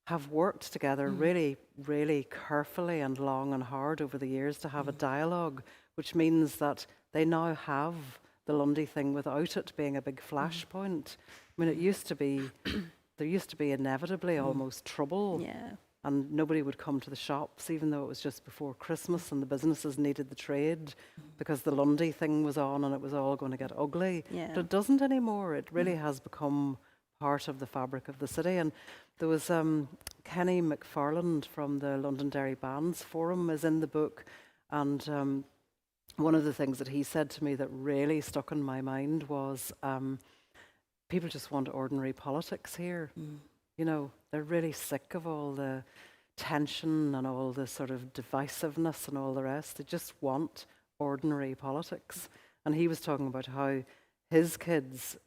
have worked together really, really carefully and long and hard over the years to have a dialogue, which means that they now have the Lundy thing without it being a big flashpoint. I mean, there used to be inevitably almost trouble. Yeah. And nobody would come to the shops, even though it was just before Christmas and the businesses needed the trade, because the Lundy thing was on and it was all going to get ugly. Yeah. But it doesn't anymore. It really has become part of the fabric of the city. And there was Kenny McFarland from the Londonderry Bands Forum is in the book. And one of the things that he said to me that really stuck in my mind was people just want ordinary politics here. They're really sick of all the tension and all the sort of divisiveness and all the rest. They just want ordinary politics. And he was talking about how his kids,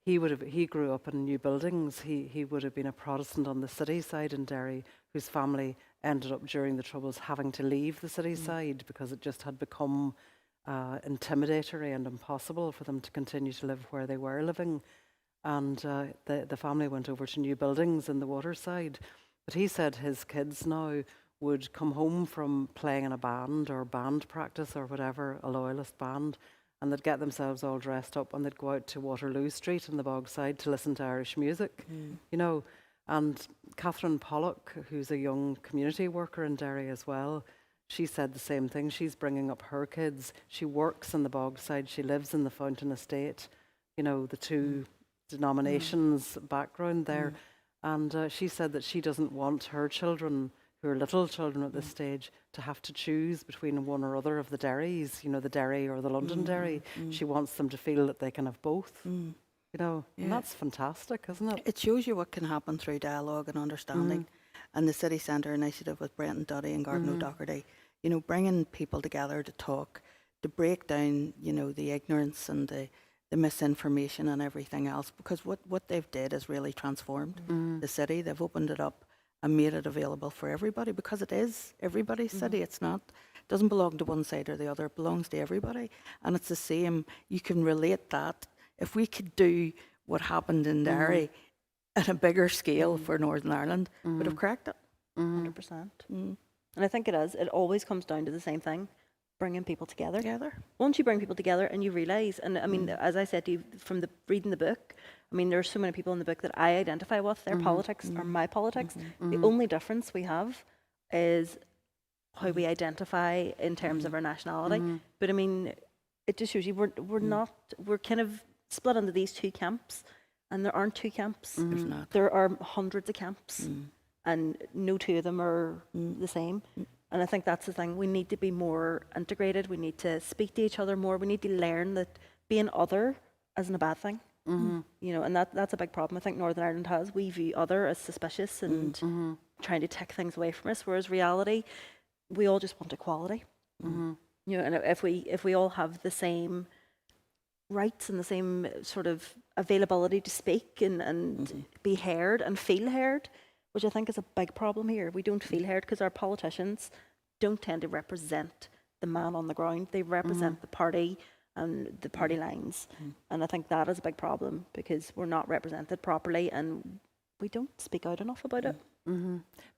he grew up in new buildings. He would have been a Protestant on the city side in Derry, whose family ended up during the Troubles having to leave the city side because it just had become intimidatory and impossible for them to continue to live where they were living. And the family went over to new buildings in the waterside. But he said his kids now would come home from playing in a band or band practice or whatever, a loyalist band, and they'd get themselves all dressed up and they'd go out to Waterloo Street in the Bogside to listen to Irish music, And Catherine Pollock, who's a young community worker in Derry as well, she said the same thing. She's bringing up her kids. She works in the Bogside. She lives in the Fountain Estate, the two denominations background there. And she said that she doesn't want her children, who are little children at this stage, to have to choose between one or other of the Derrys, the Derry or the Londonderry. She wants them to feel that they can have both. And that's fantastic, isn't it? It shows you what can happen through dialogue and understanding. And the City Centre initiative with Brenton Duddy and Gordon O'Doherty, you know, bringing people together to talk, to break down, you know, the ignorance and the misinformation and everything else, because what they've did is really transformed the city. They've opened it up and made it available for everybody, because it is everybody's city. It's not, doesn't belong to one side or the other, it belongs to everybody. And it's the same, you can relate that. If we could do what happened in Derry at a bigger scale for Northern Ireland, would have cracked it. 100%. And I think it is. It always comes down to the same thing: bringing people together. Once you bring people together and you realise, and I mean, as I said to you from reading the book, I mean, there's so many people in the book that I identify with. Their politics are my politics. The only difference we have is how we identify in terms of our nationality. But I mean, it just shows you we're kind of split into these two camps, and there aren't two camps. There's not. There are hundreds of camps, and no two of them are the same. And I think that's the thing. We need to be more integrated. We need to speak to each other more. We need to learn that being other isn't a bad thing. You know, and that's a big problem I think Northern Ireland has. We view other as suspicious and trying to take things away from us, whereas reality, we all just want equality. You know, and if we all have the same rights and the same sort of availability to speak and be heard and feel heard, which I think is a big problem here. We don't feel heard because our politicians don't tend to represent the man on the ground. They represent the party and the party lines. And I think that is a big problem because we're not represented properly and we don't speak out enough about it.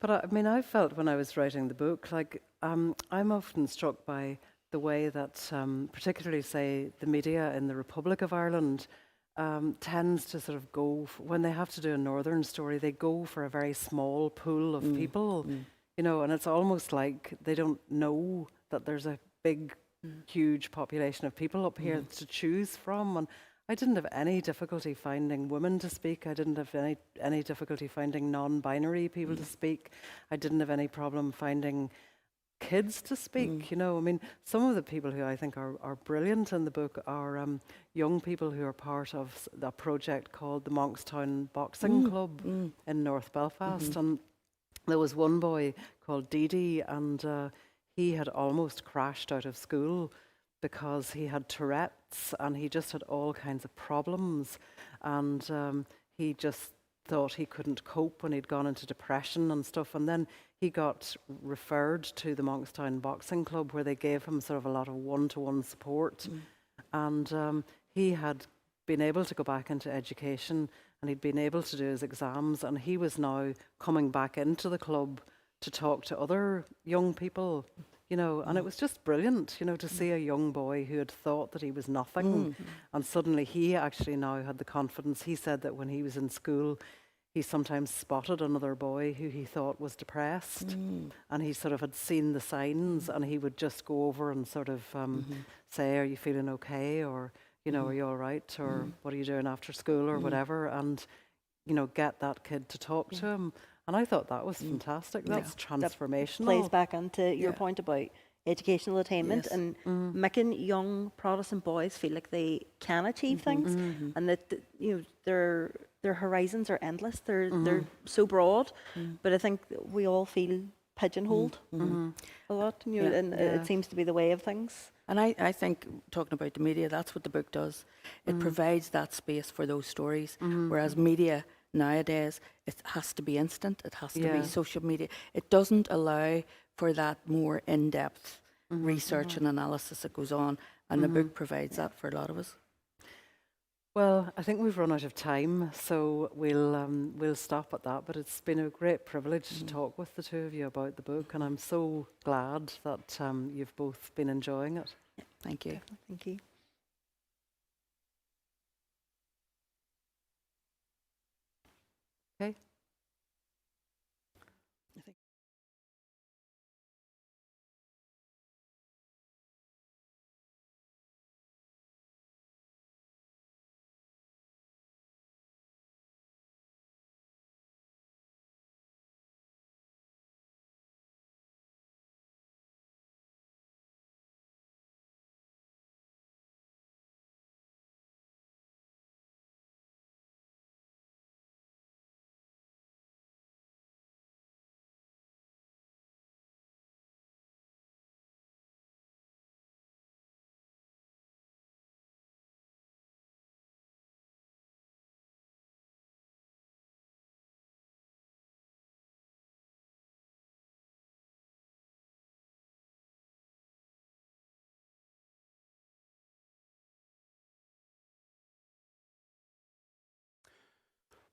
But I mean, I felt when I was writing the book, like I'm often struck by the way that, particularly, say, the media in the Republic of Ireland tends to sort of go, when they have to do a northern story, they go for a very small pool of people, you know, and it's almost like they don't know that there's a big, huge population of people up here to choose from. And I didn't have any difficulty finding women to speak. I didn't have any difficulty finding non-binary people to speak. I didn't have any problem finding kids to speak, you know. I mean, some of the people who I think are brilliant in the book are young people who are part of a project called the Monkstown Boxing Club in North Belfast. And there was one boy called Didi, and he had almost crashed out of school because he had Tourette's and he just had all kinds of problems. And he just thought he couldn't cope when he'd gone into depression and stuff. And then he got referred to the Monkstown Boxing Club, where they gave him sort of a lot of one-to-one support. And he had been able to go back into education and he'd been able to do his exams, and he was now coming back into the club to talk to other young people, you know, and it was just brilliant, you know, to see a young boy who had thought that he was nothing, and suddenly he actually now had the confidence. He said that when he was in school, he sometimes spotted another boy who he thought was depressed, and he sort of had seen the signs, and he would just go over and sort of say, "Are you feeling okay?" or, you know, "Are you all right?" or "What are you doing after school?" or whatever, and, you know, get that kid to talk to him. And I thought that was fantastic. That's transformational. Plays back into your point about educational attainment and making young Protestant boys feel like they can achieve things, and that you know their horizons are endless. They're so broad, but I think we all feel pigeonholed a lot, you know, and it seems to be the way of things. And I think, talking about the media, that's what the book does. It provides that space for those stories, whereas media nowadays, it has to be instant, it has to be social media. It doesn't allow for that more in-depth research and analysis that goes on, and the book provides that for a lot of us. Well, I think we've run out of time, so we'll stop at that. But it's been a great privilege to talk with the two of you about the book, and I'm so glad that you've both been enjoying it. Thank you. Thank you. Okay.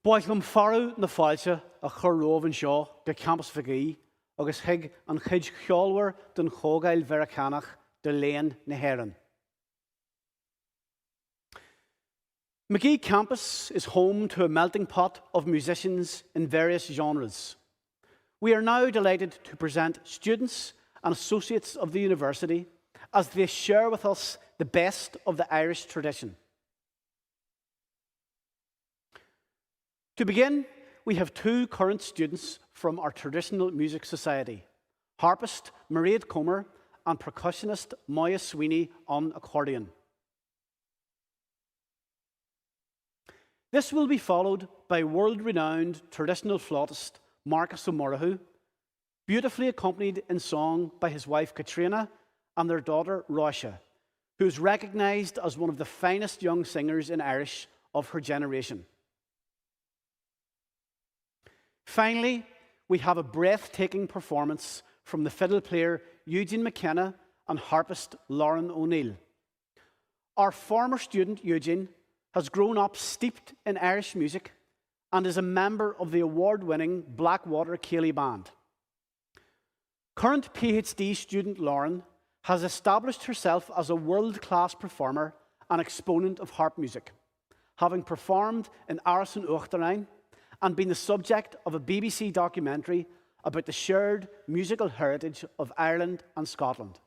Buaithlum farú na fáilte a chur romh an seo go campus McKay, agus thuig an chuid cheolmhar don chógail Veracannach de léon na hÉireann. McKay campus is home to a melting pot of musicians in various genres. We are now delighted to present students and associates of the university as they share with us the best of the Irish tradition. To begin, we have two current students from our Traditional Music Society, harpist Mairead Comer and percussionist Moya Sweeney on accordion. This will be followed by world-renowned traditional flautist Marcus O'Murrahu, beautifully accompanied in song by his wife Katrina and their daughter Roisha, who is recognised as one of the finest young singers in Irish of her generation. Finally, we have a breathtaking performance from the fiddle player Eugene McKenna and harpist Lauren O'Neill. Our former student Eugene has grown up steeped in Irish music and is a member of the award-winning Blackwater Ceilidh Band. Current PhD student Lauren has established herself as a world-class performer and exponent of harp music, having performed in Áras an Uachtaráin and been the subject of a BBC documentary about the shared musical heritage of Ireland and Scotland.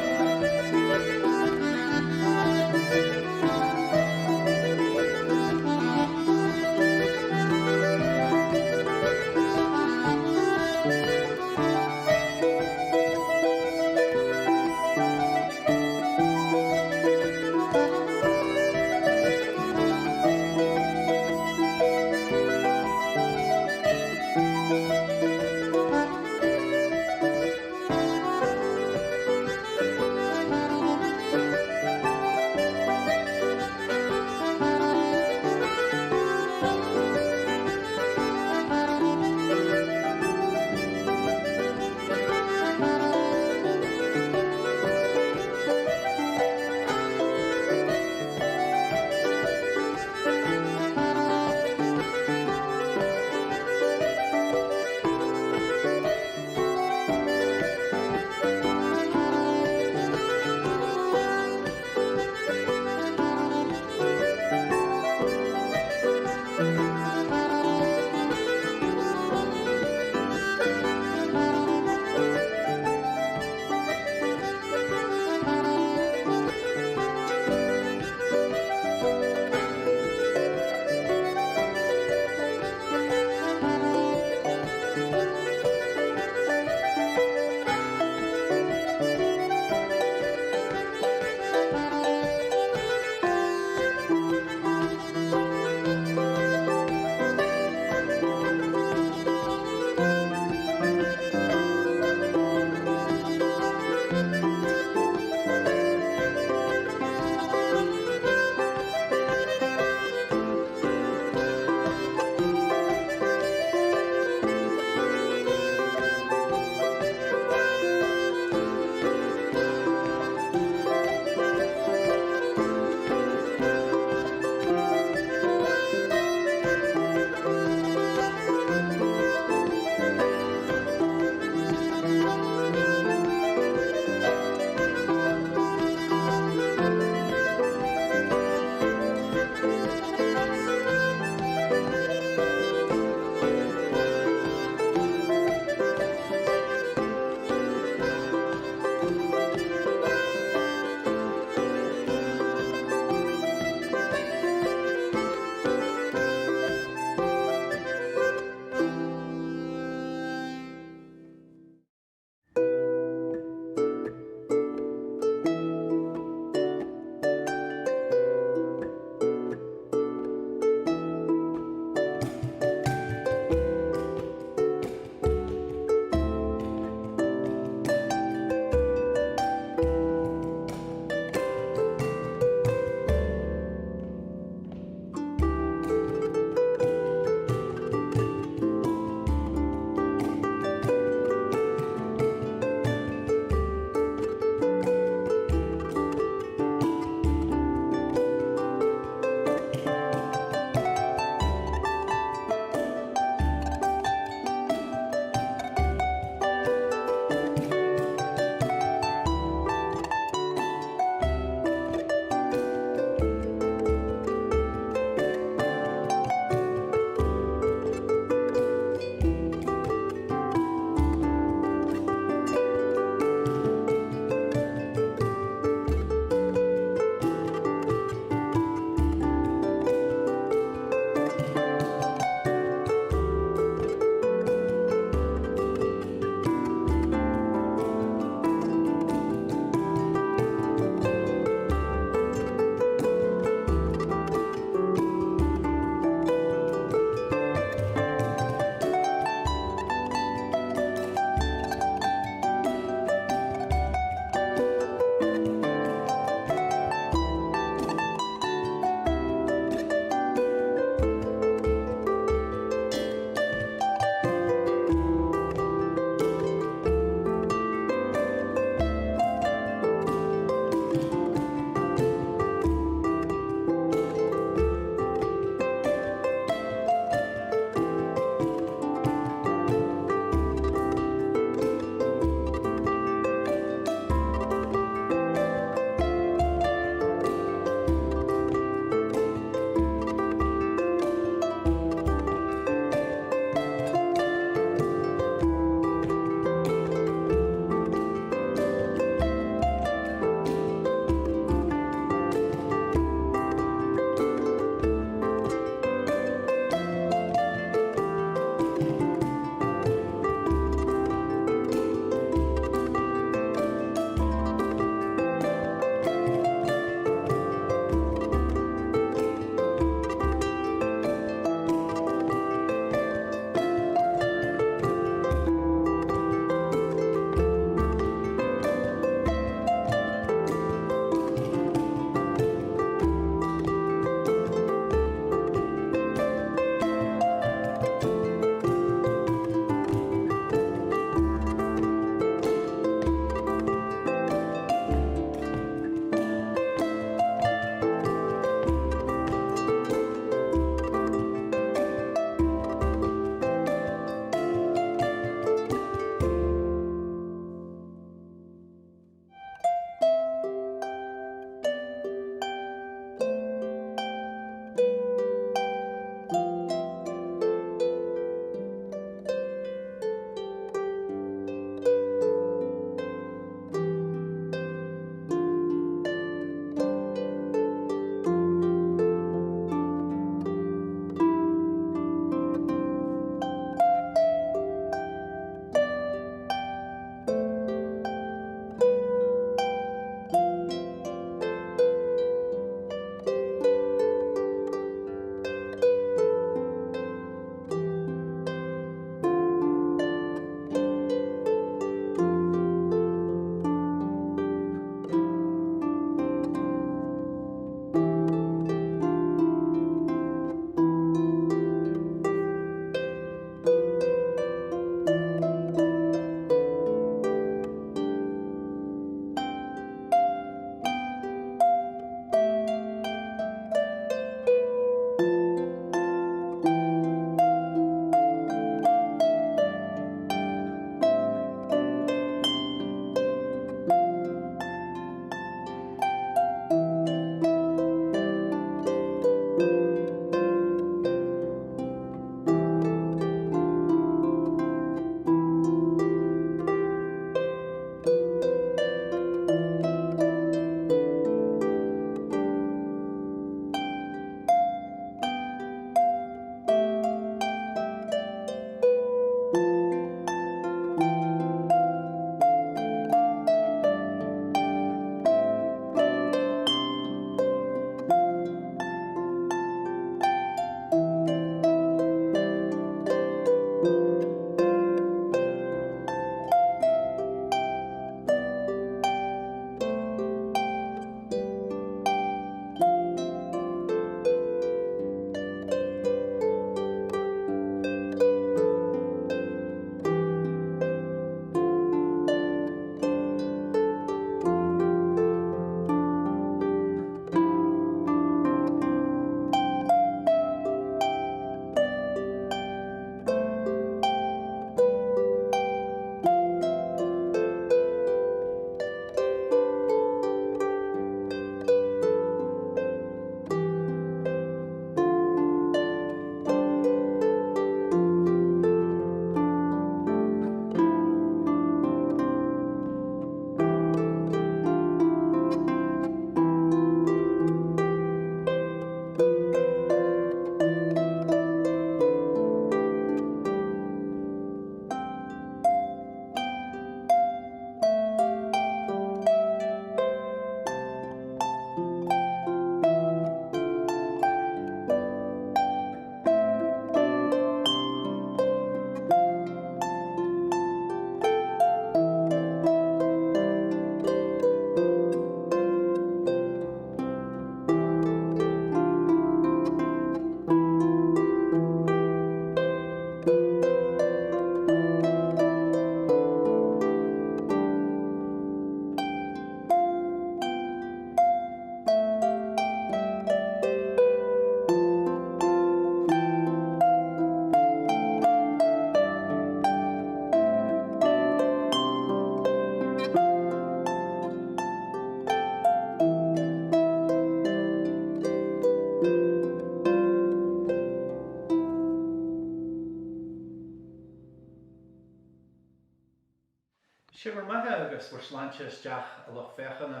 agus bur sláinte isteach a loch fechanna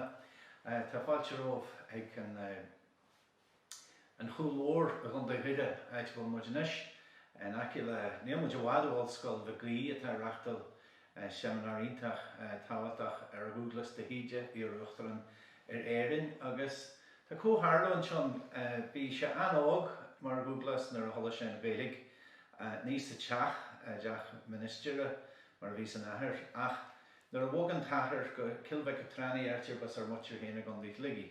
tá fáilte romh ag an chúlóir a chun de chuide ag go muidinis aci le níl muid bhádháil scoil bhegaí atá reachtal seminar ítach táhaach ar a gúglas de híide í ruachtaran ar éireann agus tá cóthárla anseo bhí se anóg mar gúglas nar a thola sin bhélig níos sa teach deach ministere mar bhí san ahir ach nar a bhógan táthir go cilbeh go tránaí airtir bas ar muir héna gan dhí ligi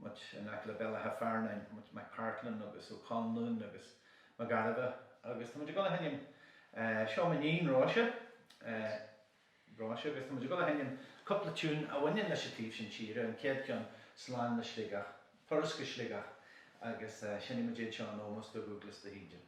much an le bella ha farnain much my Parkland agus ó Conlún agus Magarada agus tá muidir go henim seo manín Róise agus tá muidir go henim coppla tún a bhaine initiatív sin tíre an céad ceann slán na sligach thorasca sligach agus sinna muidir seo an ómas do gúglas de híide.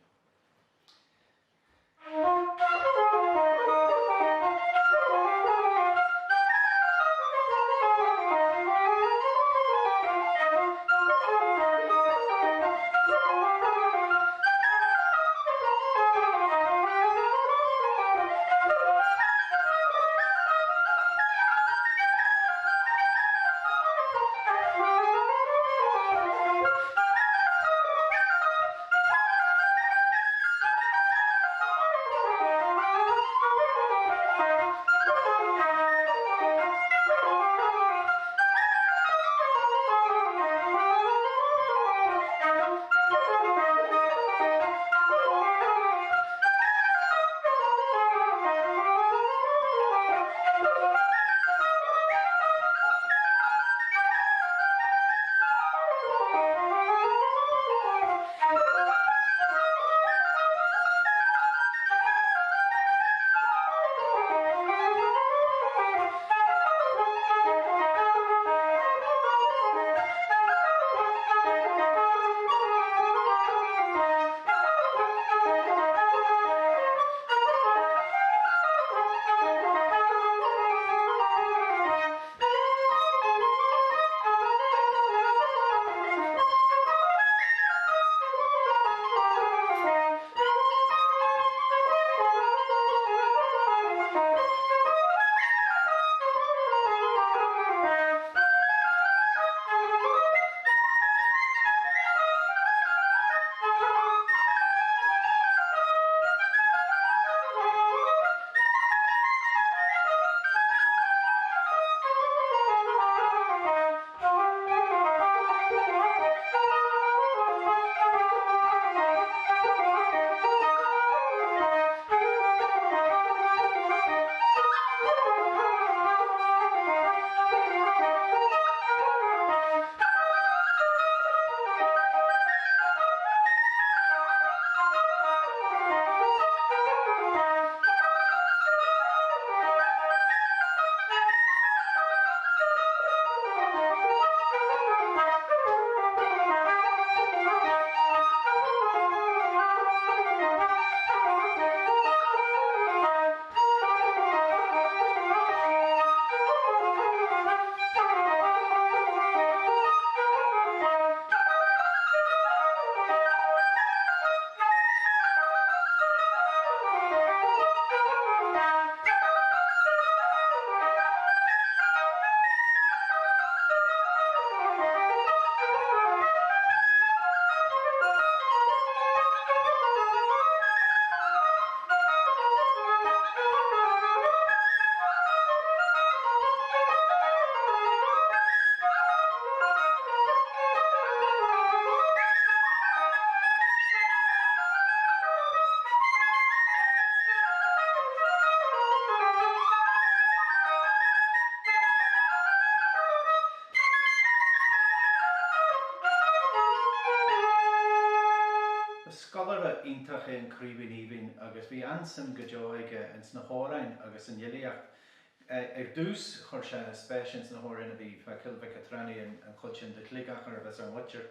ítach an críbhín íbhín agus bhí ansam go deoige in sna hórain agus an dhéalaíocht dús chuir se spéisians na hórain a bhí fe cilbh catrani an chuidsin de clicachar a bheits an muir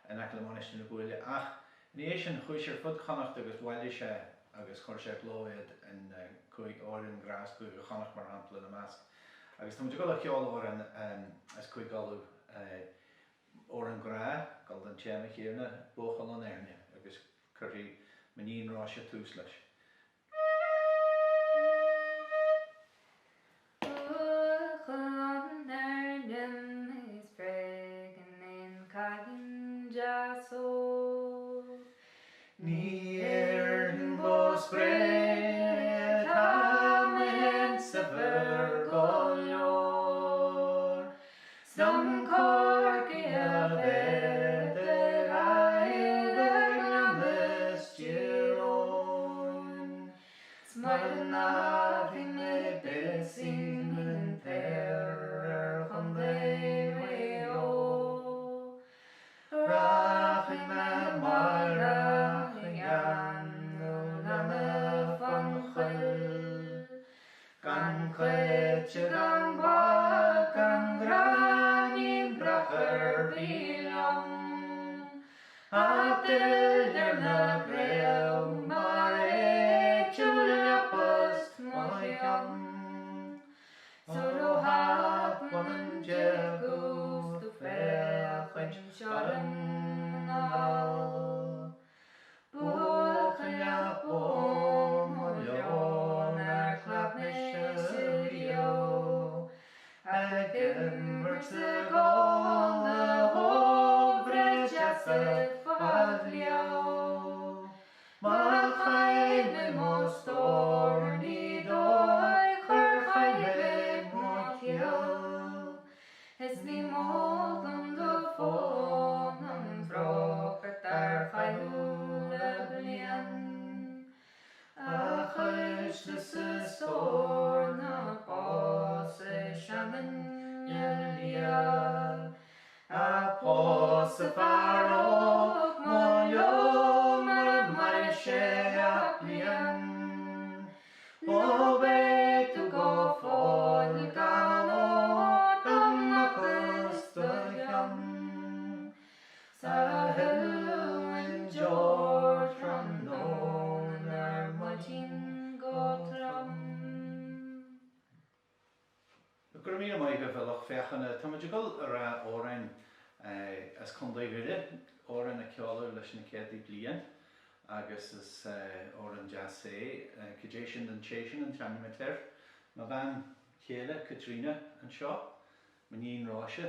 an aclamáis na bhile ach ní sin chuisir fud chanacht agus bhhaile se agus chuir sé glóiad an chuig áirin grás go chanach mar hampla na measc agus tá go le ceáil óran as chuig galú ó an grá gal an téna chéarna bóchal an airne agus chuirí maníon rá sé tús leis. Oh jaso. Neer in bos breed, hamen se vergolor. Stam korkia veder aider names giron. Smarna finne besingen terror van de weo. Raching me maar raching aan, name van gul. Kan kwetje kan ba, kan granin bracher bilan. Atel na greu, maar julia post mojan. Zo had man een jegoes de vechen scharen al. Bochen ja boom, miljoen er klap studio. Hij gimmert ze golde hovre jasse fadlio. Maar gij me moest door niet door, gij me moet heel. Es niemand om de vonen vroeg, daar gij hoele blien. Ach, is de stoor, na passe shaman jelia. A passe farok, moljo, maar shea blien. O bet to go for the gano, tam kustayan. Sahel and George from known are Martin Gotram. Gurmína mai go bhfuilach fechanna tamagigal ra órain as condaigide órain a ceála leis na céadaí bliain agus is órain jassé cajation and chasing and chanimeter ma van chéile Katrina an seo manín ráise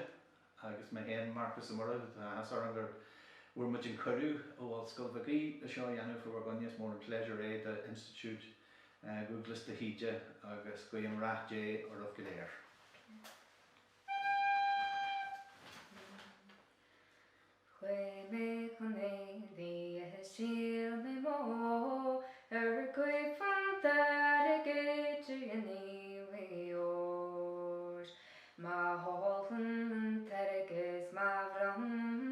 agus ma hen Marcus Amora as ar we're much in Curru ó Scoil Vagaí a seo Yanu for Wargonias more pleasure aid institute Googles the Hija agus Guillaume Rahjay or of Gadair. Me conne die shield me mo gwe van daar get in leos ma holden terges ma vram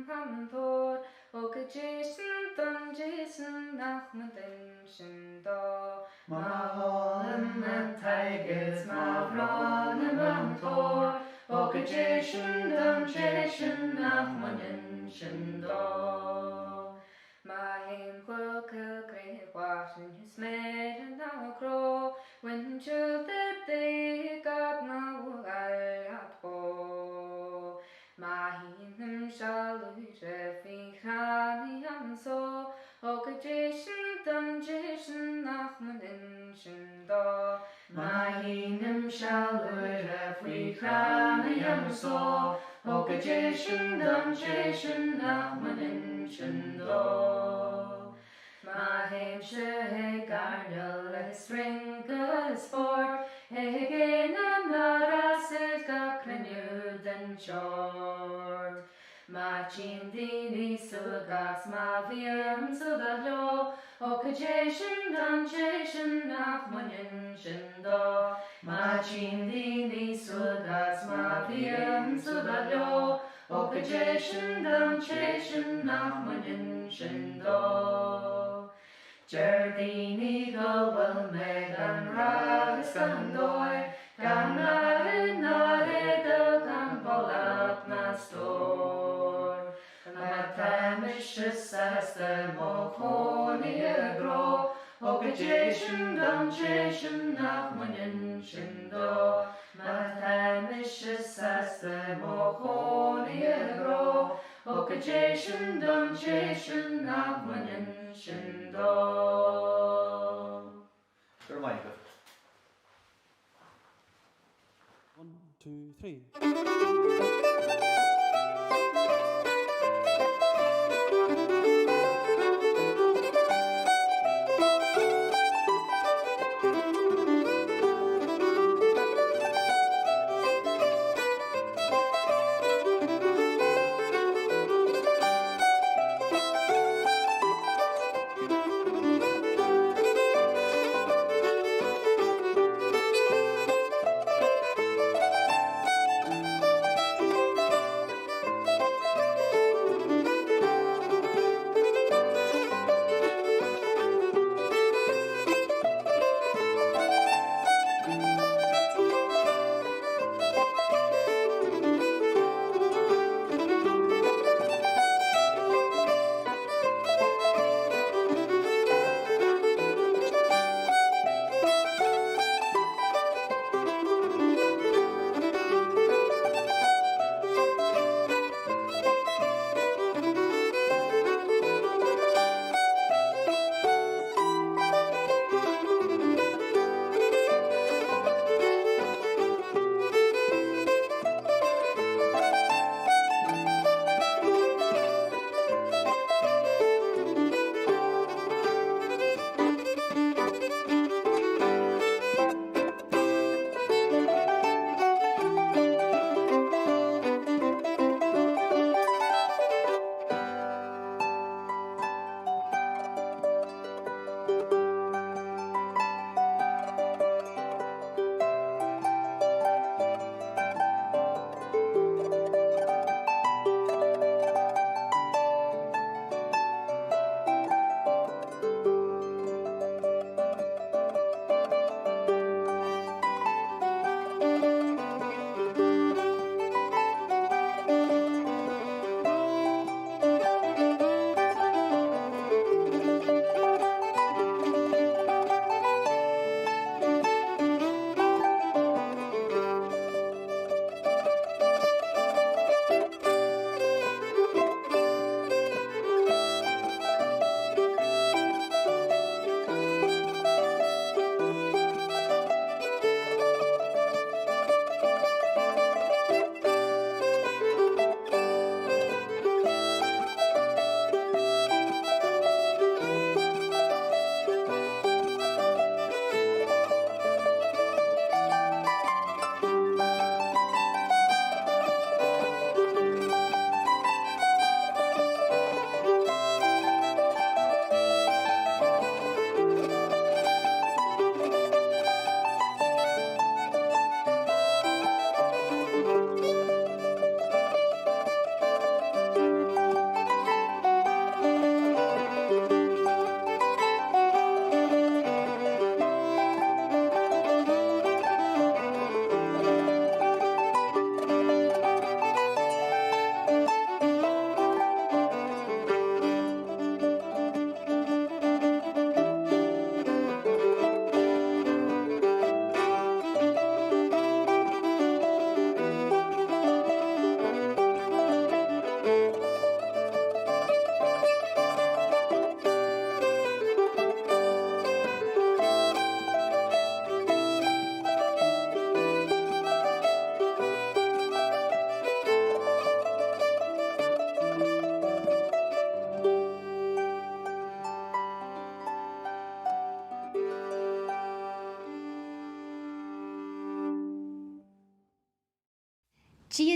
hamtor ook Jason dan Jason nach met den do ma holden terges ma vram hamtor ook Jason dan Jason nach met den shindo. My him will great washing his made and now crow when to the day got no at go. My him shall lose every honey and so. Okay, Jason, done Jason, Nachman in shindo. My him shall lose every honey and so. Okay, Jason, done Jason, Nachman in shindo. My him shake garnel, sprinkle sport. Again, I'm not a sick, renewed and short. My chindini sugas, my viam sugalo. Okay, Jason, done Jason, Nachman in shindo. My chindini sugas, my viam sugalo. Okay, Jason, done Jason, Nachman in shindo. Jardini go well megan rags gandoy, ganare nare do gambolat na store. Matamishes as the mohoni agro, okay, Jason, done Jason, Nachman in shindo. Matamishes as the mohoni agro, okay, Jason, done Jason, Nachman in shindo. Michael. 1, 2, 3.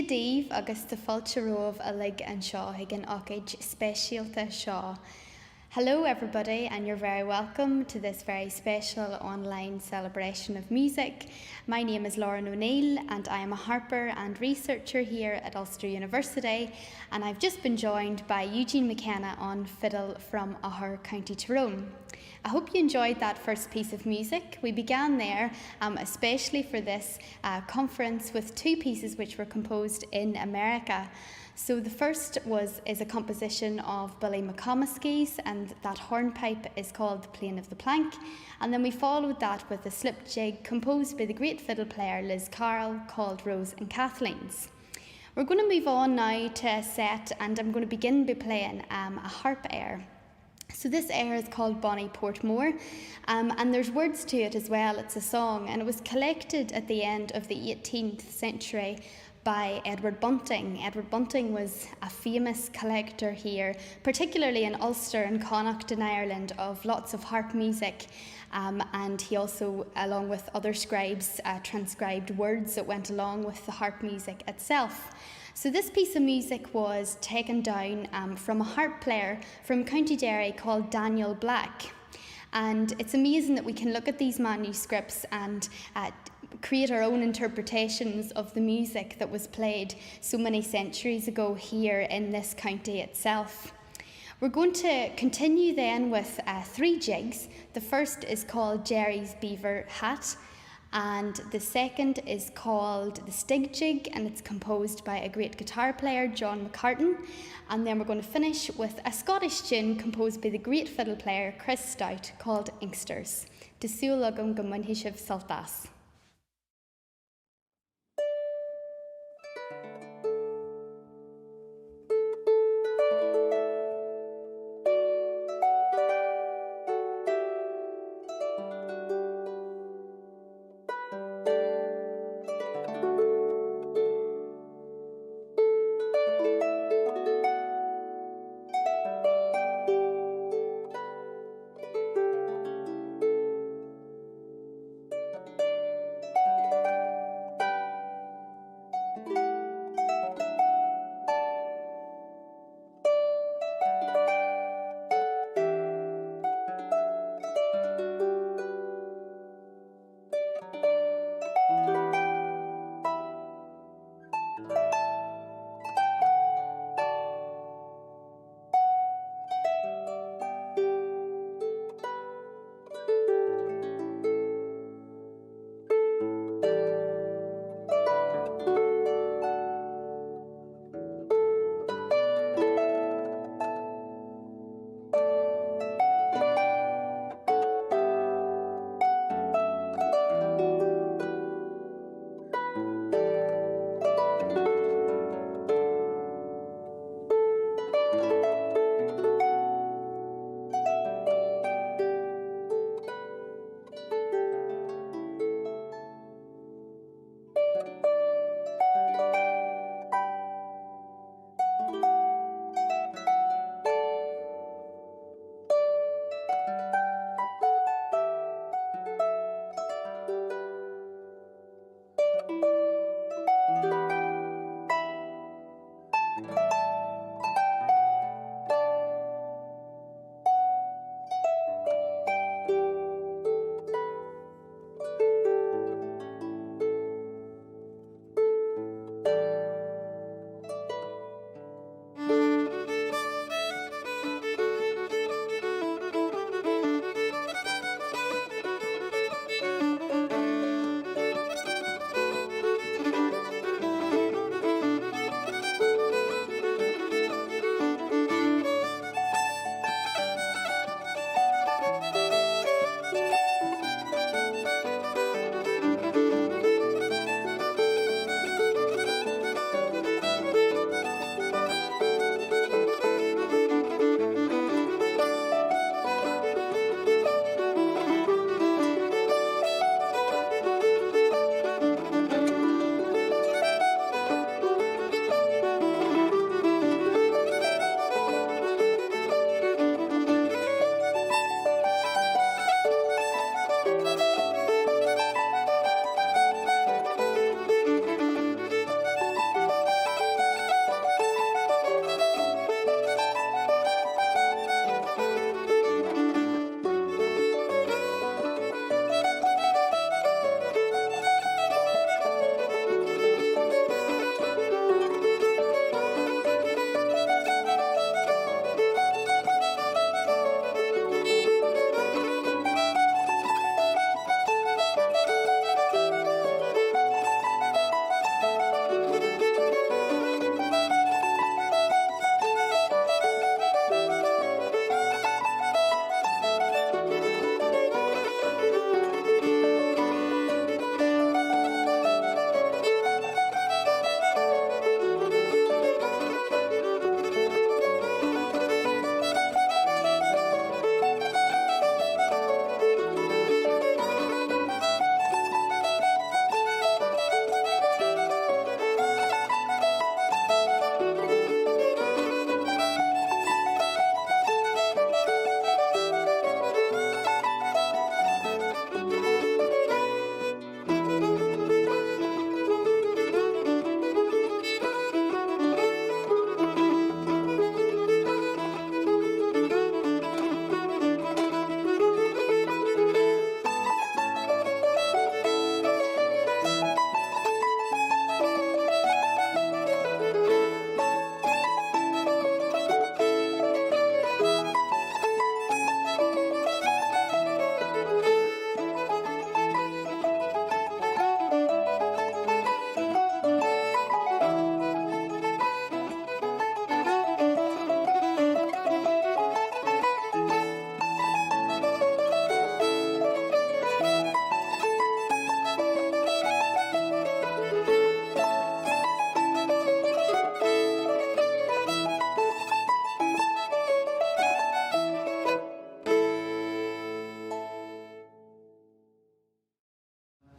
Díobh agus de fáilte romh a lig an seo ag an ócaid speisialta seo. Hello everybody, and you're very welcome to this very special online celebration of music. My name is Lauren O'Neill and I am a harper and researcher here at Ulster University, and I've just been joined by Eugene McKenna on fiddle from Ahur, County Tyrone. I hope you enjoyed that first piece of music. We began there, especially for this conference, with two pieces which were composed in America. So the first is a composition of Billy McComiskey's, and that hornpipe is called The Plain of the Plank. And then we followed that with a slip jig composed by the great fiddle player Liz Carroll called Rose and Kathleen's. We're going to move on now to a set, and I'm going to begin by playing a harp air. So this air is called Bonnie Portmore, and there's words to it as well. It's a song, and it was collected at the end of the 18th century by Edward Bunting. Edward Bunting was a famous collector here, particularly in Ulster and Connacht in Ireland, of lots of harp music. And he also, along with other scribes, transcribed words that went along with the harp music itself. So this piece of music was taken down from a harp player from County Derry called Daniel Black. And it's amazing that we can look at these manuscripts and create our own interpretations of the music that was played so many centuries ago here in this county itself. We're going to continue then with 3 jigs. The first is called Jerry's Beaver Hat, and the second is called the Stig Jig, and it's composed by a great guitar player, John McCartan. And then we're going to finish with a Scottish tune composed by the great fiddle player Chris Stout called Inksters. Disúlagam go munhishiv saltas.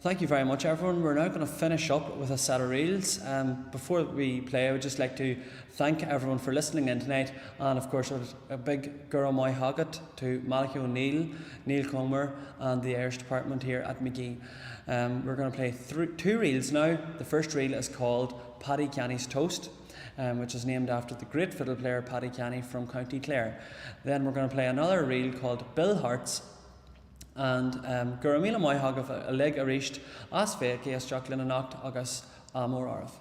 Thank you very much, everyone. We're now going to finish up with a set of reels. Before we play, I would just like to thank everyone for listening in tonight, and of course a big Gura Mai Haggett to Malachy O'Neill, Neil Comer and the Irish department here at McKay. We're going to play two reels now. The first reel is called Paddy Kenny's Toast, which is named after the great fiddle player Paddy Kenny from County Clare. Then we're going to play another reel called Bill Hearts, and Gura Mila Mai Haggett a leg a richt as fe Gas Jacqueline Nacht agus Amor Arth.